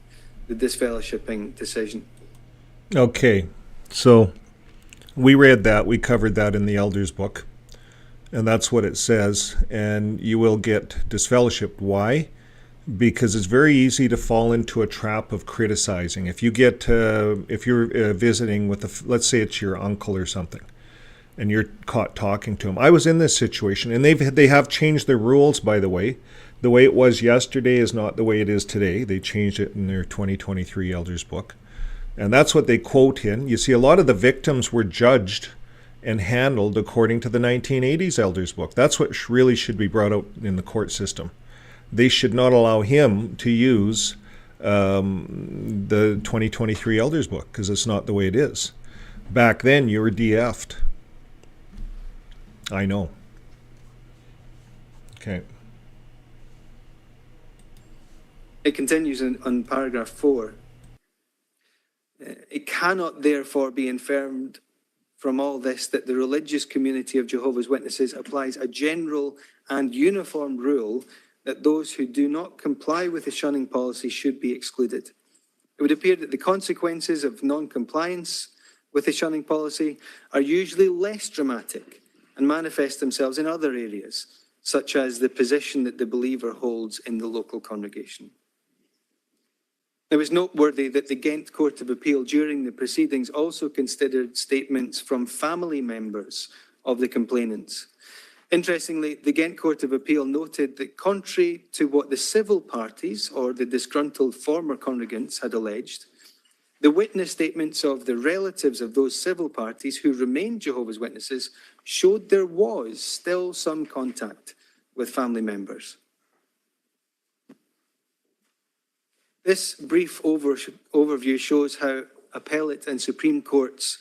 the disfellowshipping decision. Okay, so we read that, we covered that in the Elders book, and that's what it says, and you will get disfellowshipped. Why? Because it's very easy to fall into a trap of criticizing. If you get, if you're visiting with, let's say it's your uncle or something, and you're caught talking to him. I was in this situation, and they have changed their rules, by the way. The way it was yesterday is not the way it is today. They changed it in their 2023 Elders book. And that's what they quote in. You see, a lot of the victims were judged and handled according to the 1980s Elders book. That's what really should be brought out in the court system. They should not allow him to use the 2023 Elders book, because it's not the way it is. Back then, you were DF'd. I know. Okay. It continues on paragraph 4. It cannot therefore be inferred from all this that the religious community of Jehovah's Witnesses applies a general and uniform rule that those who do not comply with the shunning policy should be excluded. It would appear that the consequences of non-compliance with the shunning policy are usually less dramatic and manifest themselves in other areas, such as the position that the believer holds in the local congregation. It was noteworthy that the Ghent Court of Appeal during the proceedings also considered statements from family members of the complainants. Interestingly, the Ghent Court of Appeal noted that contrary to what the civil parties or the disgruntled former congregants had alleged, the witness statements of the relatives of those civil parties who remained Jehovah's Witnesses showed there was still some contact with family members. This brief overview shows how appellate and Supreme Courts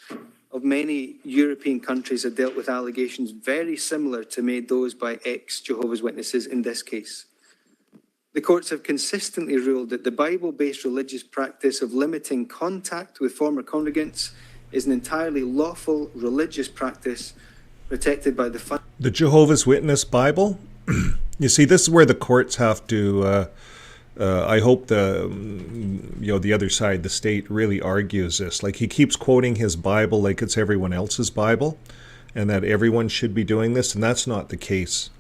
of many European countries have dealt with allegations very similar to those by ex-Jehovah's Witnesses in this case. The courts have consistently ruled that the Bible-based religious practice of limiting contact with former congregants is an entirely lawful religious practice protected by the Jehovah's Witness Bible. You see, this is where the courts have to. I hope the other side, the state, really argues this. Like, he keeps quoting his Bible like it's everyone else's Bible, and that everyone should be doing this, and that's not the case.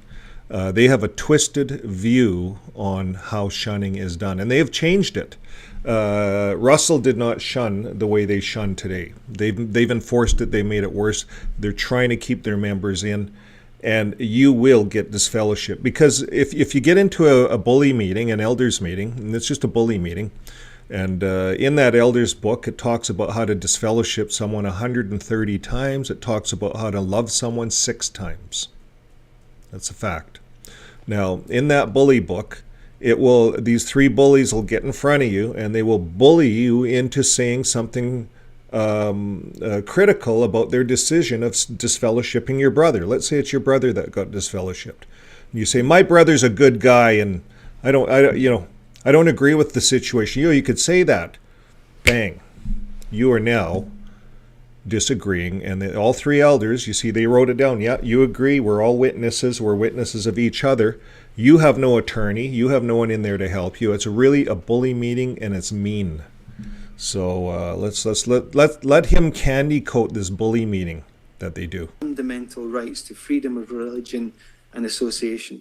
They have a twisted view on how shunning is done, and they have changed it. Russell did not shun the way they shun today. They've enforced it. They made it worse. They're trying to keep their members in. And you will get disfellowship. Because if you get into a bully meeting, an elders meeting, and it's just a bully meeting, and in that elders book, it talks about how to disfellowship someone 130 times. It talks about how to love someone 6 times. That's a fact. Now, in that bully book, these 3 bullies will get in front of you, and they will bully you into saying something critical about their decision of disfellowshipping your brother. Let's say it's your brother that got disfellowshipped. You say, my brother's a good guy, and I don't agree with the situation. You could say that. Bang. You are now disagreeing, and all 3 elders, you see, they wrote it down. Yeah, you agree. We're all witnesses. We're witnesses of each other. You have no attorney. You have no one in there to help you. It's really a bully meeting, and it's mean. So let's let him candy coat this bully meeting that they do. Fundamental rights to freedom of religion and association.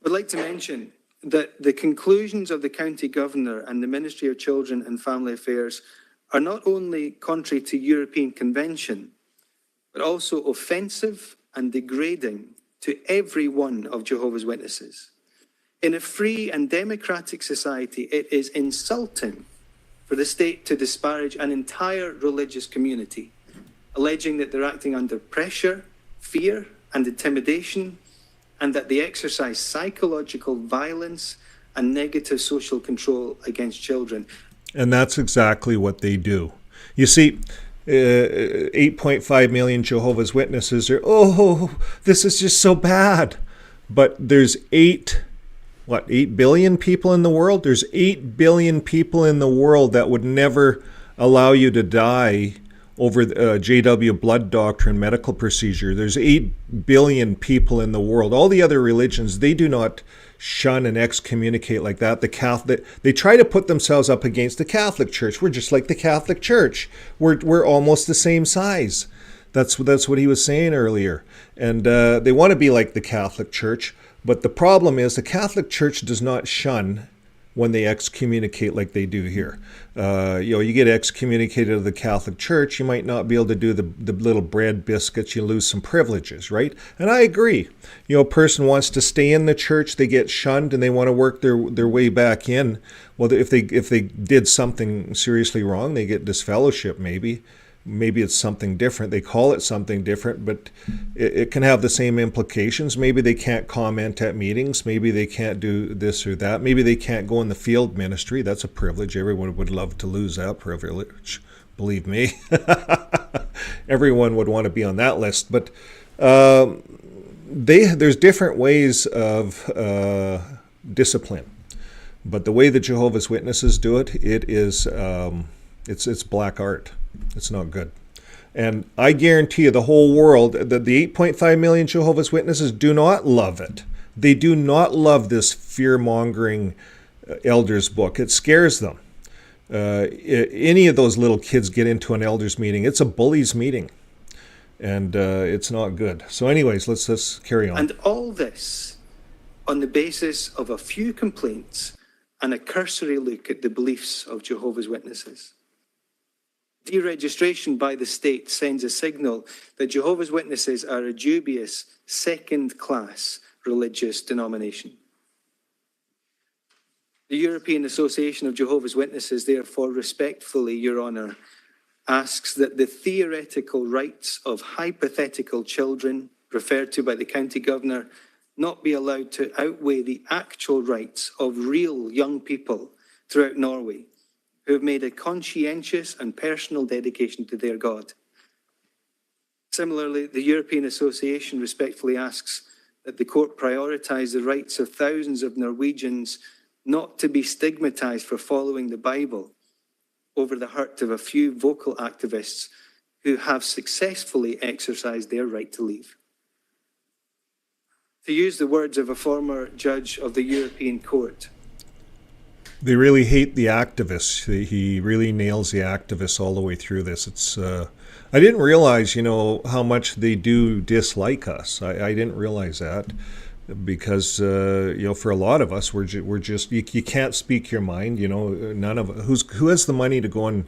I'd like to mention that the conclusions of the county governor and the Ministry of Children and Family Affairs are not only contrary to European convention, but also offensive and degrading to every one of Jehovah's Witnesses. In a free and democratic society, it is insulting for the state to disparage an entire religious community, alleging that they're acting under pressure, fear, and intimidation, and that they exercise psychological violence and negative social control against children. And that's exactly what they do. You see, 8.5 million Jehovah's Witnesses are, this is just so bad. But there's 8 billion people in the world? There's 8 billion people in the world that would never allow you to die over JW blood doctrine medical procedure. There's 8 billion people in the world. All the other religions, they do not shun and excommunicate like that. They try to put themselves up against the Catholic Church. We're just like the Catholic Church. We're almost the same size. That's what he was saying earlier. And they want to be like the Catholic Church. But the problem is the Catholic Church does not shun when they excommunicate like they do here. You get excommunicated of the Catholic Church, you might not be able to do the little bread biscuits, you lose some privileges, right? And I agree. A person wants to stay in the church, they get shunned, and they want to work their way back in. Well, if they did something seriously wrong, they get disfellowship maybe. Maybe it's something different. They call it something different, but it can have the same implications. Maybe they can't comment at meetings. Maybe they can't do this or that. Maybe they can't go in the field ministry. That's a privilege. Everyone would love to lose that privilege. Believe me. Everyone would want to be on that list. But there's different ways of discipline. But the way the Jehovah's Witnesses do it, it's black art. It's not good. And I guarantee you the whole world, that the 8.5 million Jehovah's Witnesses do not love it. They do not love this fear-mongering elders book. It scares them. Any of those little kids get into an elders meeting, it's a bullies meeting. And it's not good. So anyways, let's carry on. And all this on the basis of a few complaints and a cursory look at the beliefs of Jehovah's Witnesses. Deregistration by the state sends a signal that Jehovah's Witnesses are a dubious second-class religious denomination. The European Association of Jehovah's Witnesses, therefore, respectfully, Your Honour, asks that the theoretical rights of hypothetical children, referred to by the county governor, not be allowed to outweigh the actual rights of real young people throughout Norway who have made a conscientious and personal dedication to their God. Similarly, the European Association respectfully asks that the court prioritise the rights of thousands of Norwegians not to be stigmatised for following the Bible over the hurt of a few vocal activists who have successfully exercised their right to leave. To use the words of a former judge of the European Court, They really hate the activists. He really nails the activists all the way through this. It's I didn't realize, how much they do dislike us. I didn't realize that because, for a lot of us, we're just you can't speak your mind. None of who has the money to go and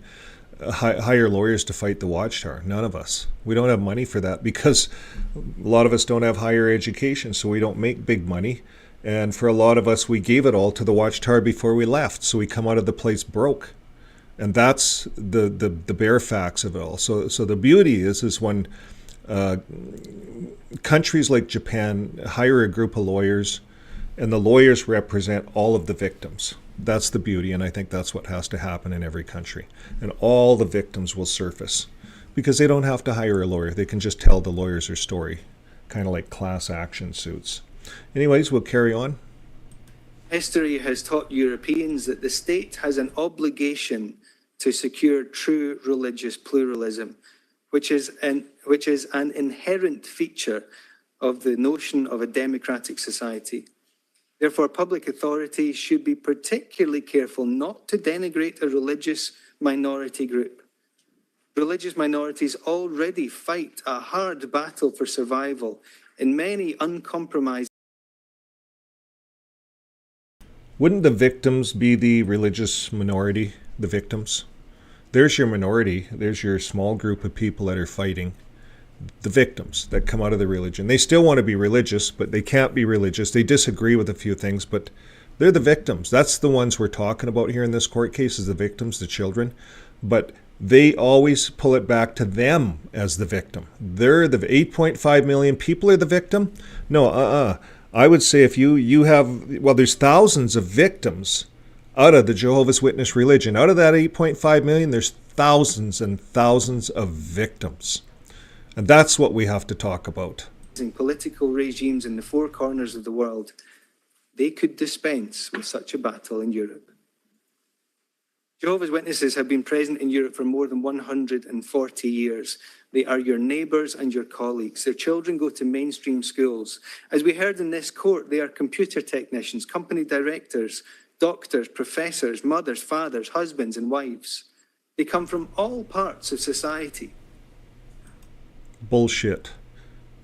hire lawyers to fight the Watchtower? None of us. We don't have money for that because a lot of us don't have higher education, so we don't make big money. And for a lot of us, we gave it all to the Watchtower before we left, so we come out of the place broke. And that's the bare facts of it all. So the beauty is when countries like Japan hire a group of lawyers, and the lawyers represent all of the victims. That's the beauty, and I think that's what has to happen in every country. And all the victims will surface because they don't have to hire a lawyer. They can just tell the lawyers their story, kind of like class action suits. Anyways, we'll carry on. history has taught Europeans that the state has an obligation to secure true religious pluralism, which is an inherent feature of the notion of a democratic society. Therefore, public authorities should be particularly careful not to denigrate a religious minority group. Religious minorities already fight a hard battle for survival in many uncompromised. Wouldn't the victims be the religious minority, the victims? There's your minority. There's your small group of people that are fighting. The victims that come out of the religion. They still want to be religious, but they can't be religious. They disagree with a few things, but they're the victims. That's the ones we're talking about here in this court case, is the victims, the children. But they always pull it back to them as the victim. They're the 8.5 million people are the victim? No, I would say if you have, well, there's thousands of victims out of the Jehovah's Witness religion. Out of that 8.5 million, there's thousands and thousands of victims. And that's what we have to talk about. Political regimes in the four corners of the world, they could dispense with such a battle in Europe. Jehovah's Witnesses have been present in Europe for more than 140 years. They are your neighbours and your colleagues. Their children go to mainstream schools. As we heard in this court, they are computer technicians, company directors, doctors, professors, mothers, fathers, husbands and wives. They come from all parts of society. Bullshit.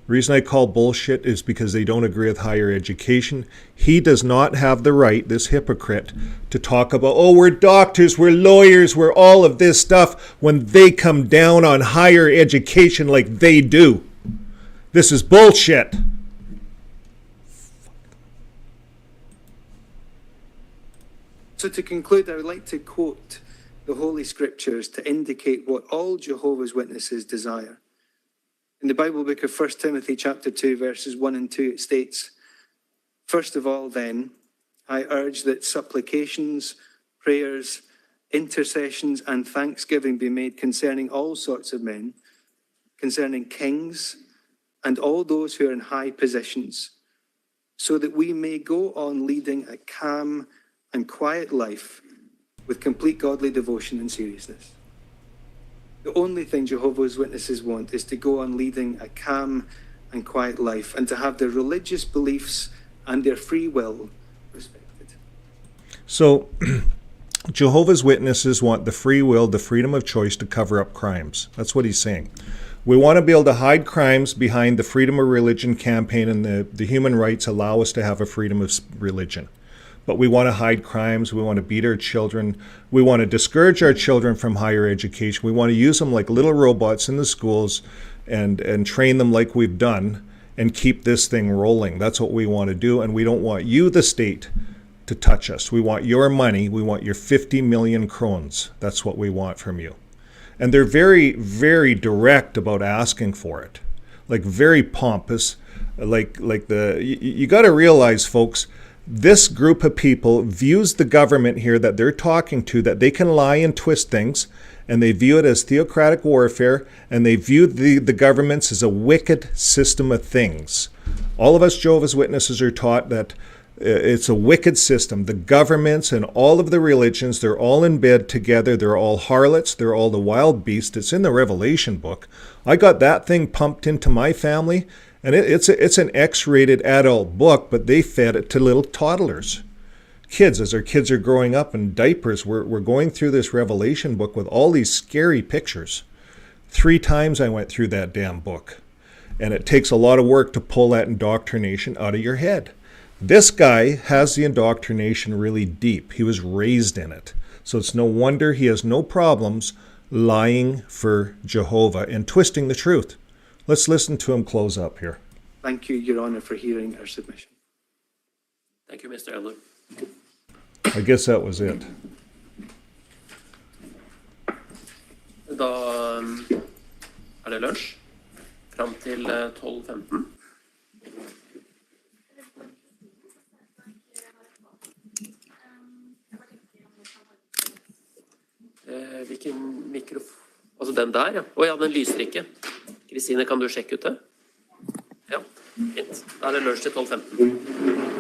The reason I call bullshit is because they don't agree with higher education. He does not have the right, this hypocrite, to talk about, oh, we're doctors, we're lawyers, we're all of this stuff, when they come down on higher education like they do. This is bullshit. So to conclude, I would like to quote the Holy Scriptures to indicate what all Jehovah's Witnesses desire. In the Bible book of 1 Timothy chapter 2, verses 1 and 2, it states, "First of all, then, I urge that supplications, prayers, intercessions, and thanksgiving be made concerning all sorts of men, concerning kings, and all those who are in high positions, so that we may go on leading a calm and quiet life with complete godly devotion and seriousness." The only thing Jehovah's Witnesses want is to go on leading a calm and quiet life and to have their religious beliefs and their free will respected. So, Jehovah's Witnesses want the free will, the freedom of choice to cover up crimes. That's what he's saying. We want to be able to hide crimes behind the freedom of religion campaign, and the human rights allow us to have a freedom of religion. but we want to hide crimes. We want to beat our children. We want to discourage our children from higher education. We want to use them like little robots in the schools and train them like we've done and keep this thing rolling. That's what we want to do. And we don't want you, the state, to touch us. We want your money. We want your 50 million krones. That's what we want from you. And they're very, very direct about asking for it. Like very pompous. You got to realize, folks, this group of people views the government here that they're talking to, that they can lie and twist things, and they view it as theocratic warfare, and they view the governments as a wicked system of things. All of us Jehovah's Witnesses are taught that it's a wicked system. The governments and all of the religions, they're all in bed together. They're all harlots. They're all the wild beast. It's in the Revelation book. I got that thing pumped into my family, and it's an X-rated adult book, but they fed it to little toddlers. Kids, as our kids are growing up in diapers, we're going through this Revelation book with all these scary pictures. 3 times I went through that damn book. And it takes a lot of work to pull that indoctrination out of your head. This guy has the indoctrination really deep. He was raised in it. So it's no wonder he has no problems lying for Jehovah and twisting the truth. Let's listen to him close up here. Thank you, Your Honour, for hearing our submission. Thank you, Mr. Elder. I guess that was it. Da det lunsj fram til 12:15. Hvilken mikrofon? Altså den der, ja. Å ja, den lyser ikke. Kristine, kan du sjekke ut det? Ja, fint. Da det lunsj til 12:15.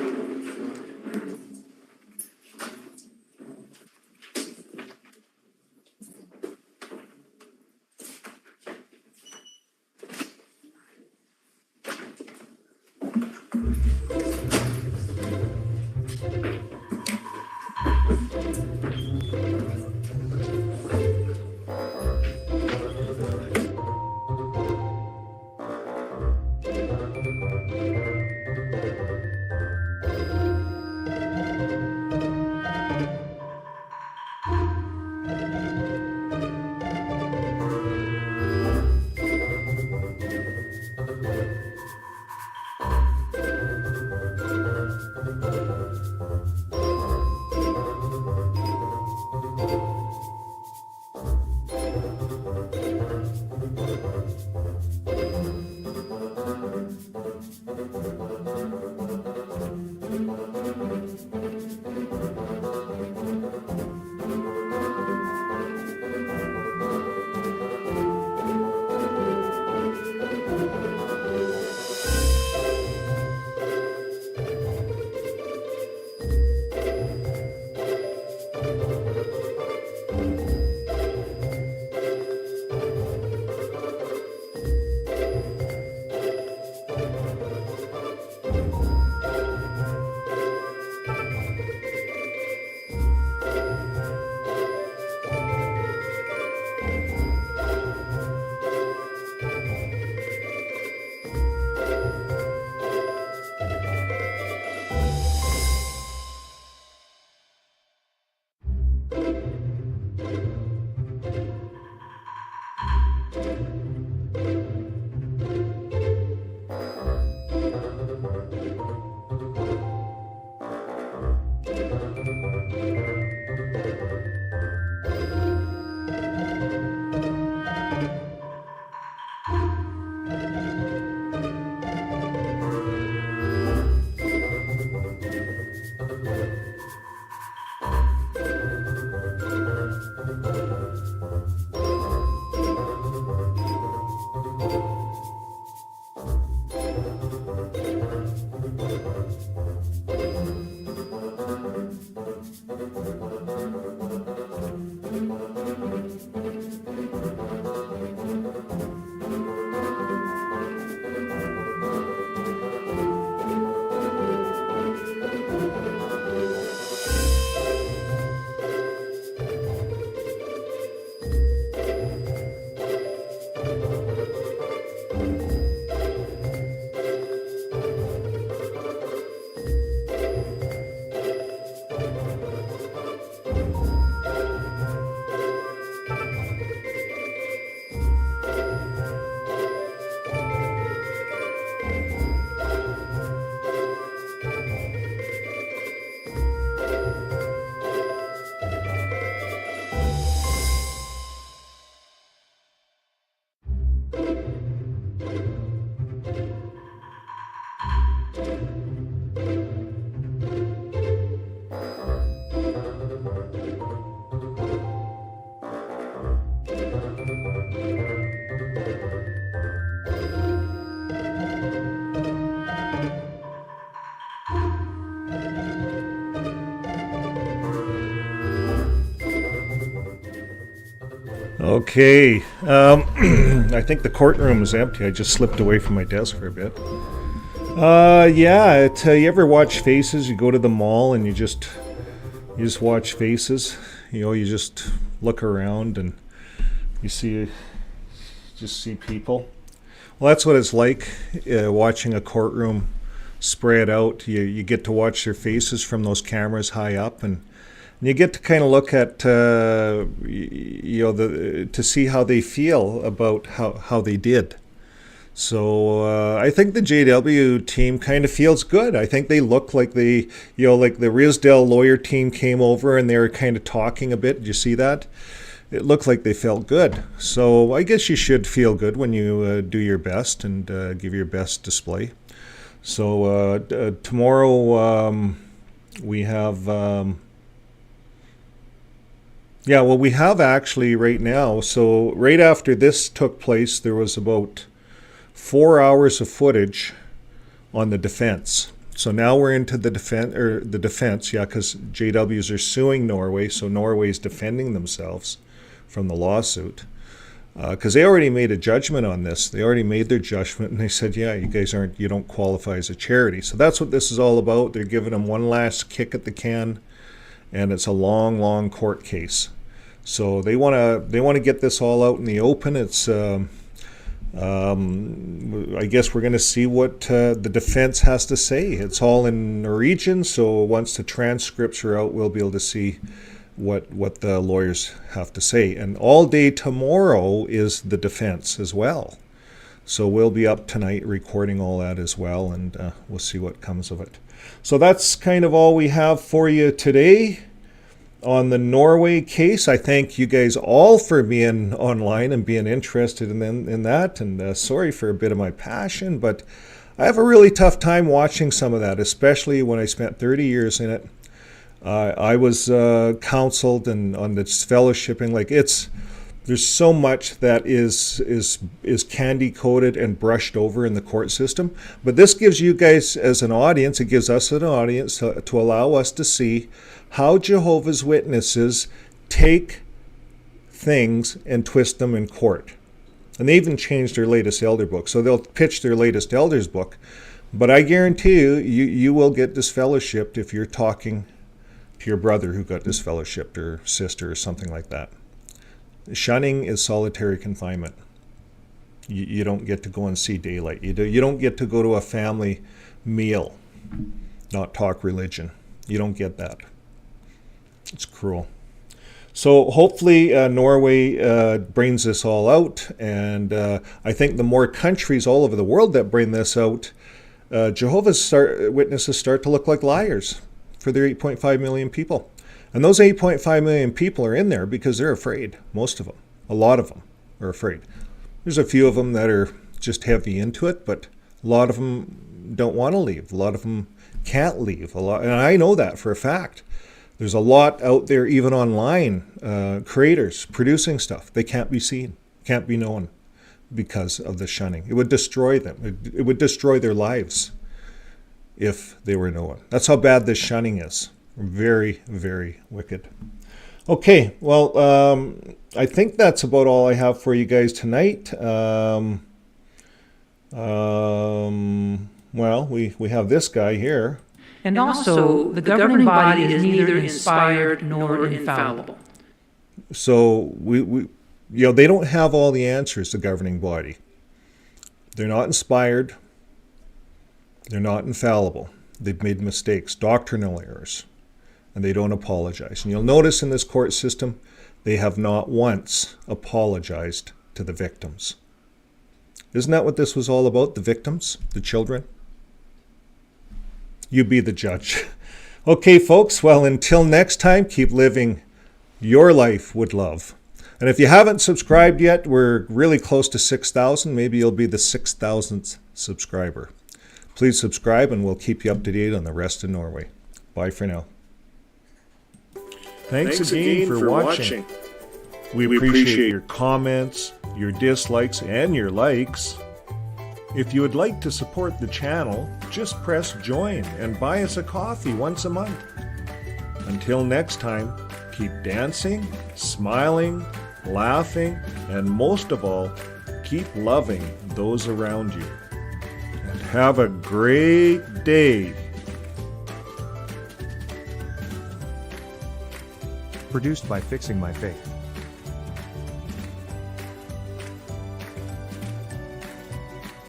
Okay. I think the courtroom is empty. I just slipped away from my desk for a bit. Yeah. You ever watch Faces? You go to the mall and you just watch Faces. You know, you just look around and you just see people. Well, that's what it's like watching a courtroom spread out. You get to watch their faces from those cameras high up, and you get to kind of look at to see how they feel about how they did. So I think the JW team kind of feels good. I think they look like like the Risdale lawyer team came over and they were kind of talking a bit. Did you see that? It looked like they felt good. So I guess you should feel good when you do your best and give your best display. So tomorrow we have... we have actually right now. So right after this took place, there was about 4 hours of footage on the defense. So now we're into the defense, because JWs are suing Norway, so Norway's defending themselves from the lawsuit. Because they already made a judgment on this. They already made their judgment, and they said, yeah, you don't qualify as a charity. So that's what this is all about. They're giving them one last kick at the can, and it's a long, long court case. So they want to get this all out in the open. It's I guess we're going to see what the defense has to say. It's all in Norwegian, so once the transcripts are out, we'll be able to see what the lawyers have to say. And all day tomorrow is the defense as well. So we'll be up tonight recording all that as well, and we'll see what comes of it. So that's kind of all we have for you today on the Norway case. I thank you guys all for being online and being interested in that, and sorry for a bit of my passion, but I have a really tough time watching some of that, especially when I spent 30 years in it. I was counseled and on this fellowshipping. There's so much that is candy coated and brushed over in the court system. But this gives you guys as an audience, it gives us an audience to allow us to see how Jehovah's Witnesses take things and twist them in court. And they even changed their latest elder book. So they'll pitch their latest elder's book. But I guarantee you will get disfellowshipped if you're talking to your brother who got disfellowshipped or sister or something like that. Shunning is solitary confinement. You don't get to go and see daylight. You don't get to go to a family meal, not talk religion. You don't get that. It's cruel. So hopefully Norway brings this all out, and I think the more countries all over the world that bring this out, Jehovah's Witnesses start to look like liars for their 8.5 million people. And those 8.5 million people are in there because they're afraid. Most of them. A lot of them are afraid. There's a few of them that are just heavy into it, but a lot of them don't want to leave. A lot of them can't leave. And I know that for a fact. There's a lot out there, even online, creators producing stuff. They can't be seen, can't be known because of the shunning. It would destroy them. It would destroy their lives if they were known. That's how bad this shunning is. Very, very wicked. Okay, well, I think that's about all I have for you guys tonight. Well, we have this guy here. And also, the governing body is neither inspired nor infallible. So they don't have all the answers, the governing body. They're not inspired. They're not infallible. They've made mistakes, doctrinal errors, and they don't apologize. And you'll notice in this court system, they have not once apologized to the victims. Isn't that what this was all about, the victims, the children? You be the judge. Okay, folks, well, until next time, keep living your life with love. And if you haven't subscribed yet, we're really close to 6,000. Maybe you'll be the 6,000th subscriber. Please subscribe, and we'll keep you up to date on the rest of Norway. Bye for now. Thanks again for watching. We appreciate your comments, your dislikes, and your likes. If you would like to support the channel, just press join and buy us a coffee once a month. Until next time, keep dancing, smiling, laughing, and most of all, keep loving those around you. And have a great day. Produced by Fixing My Faith.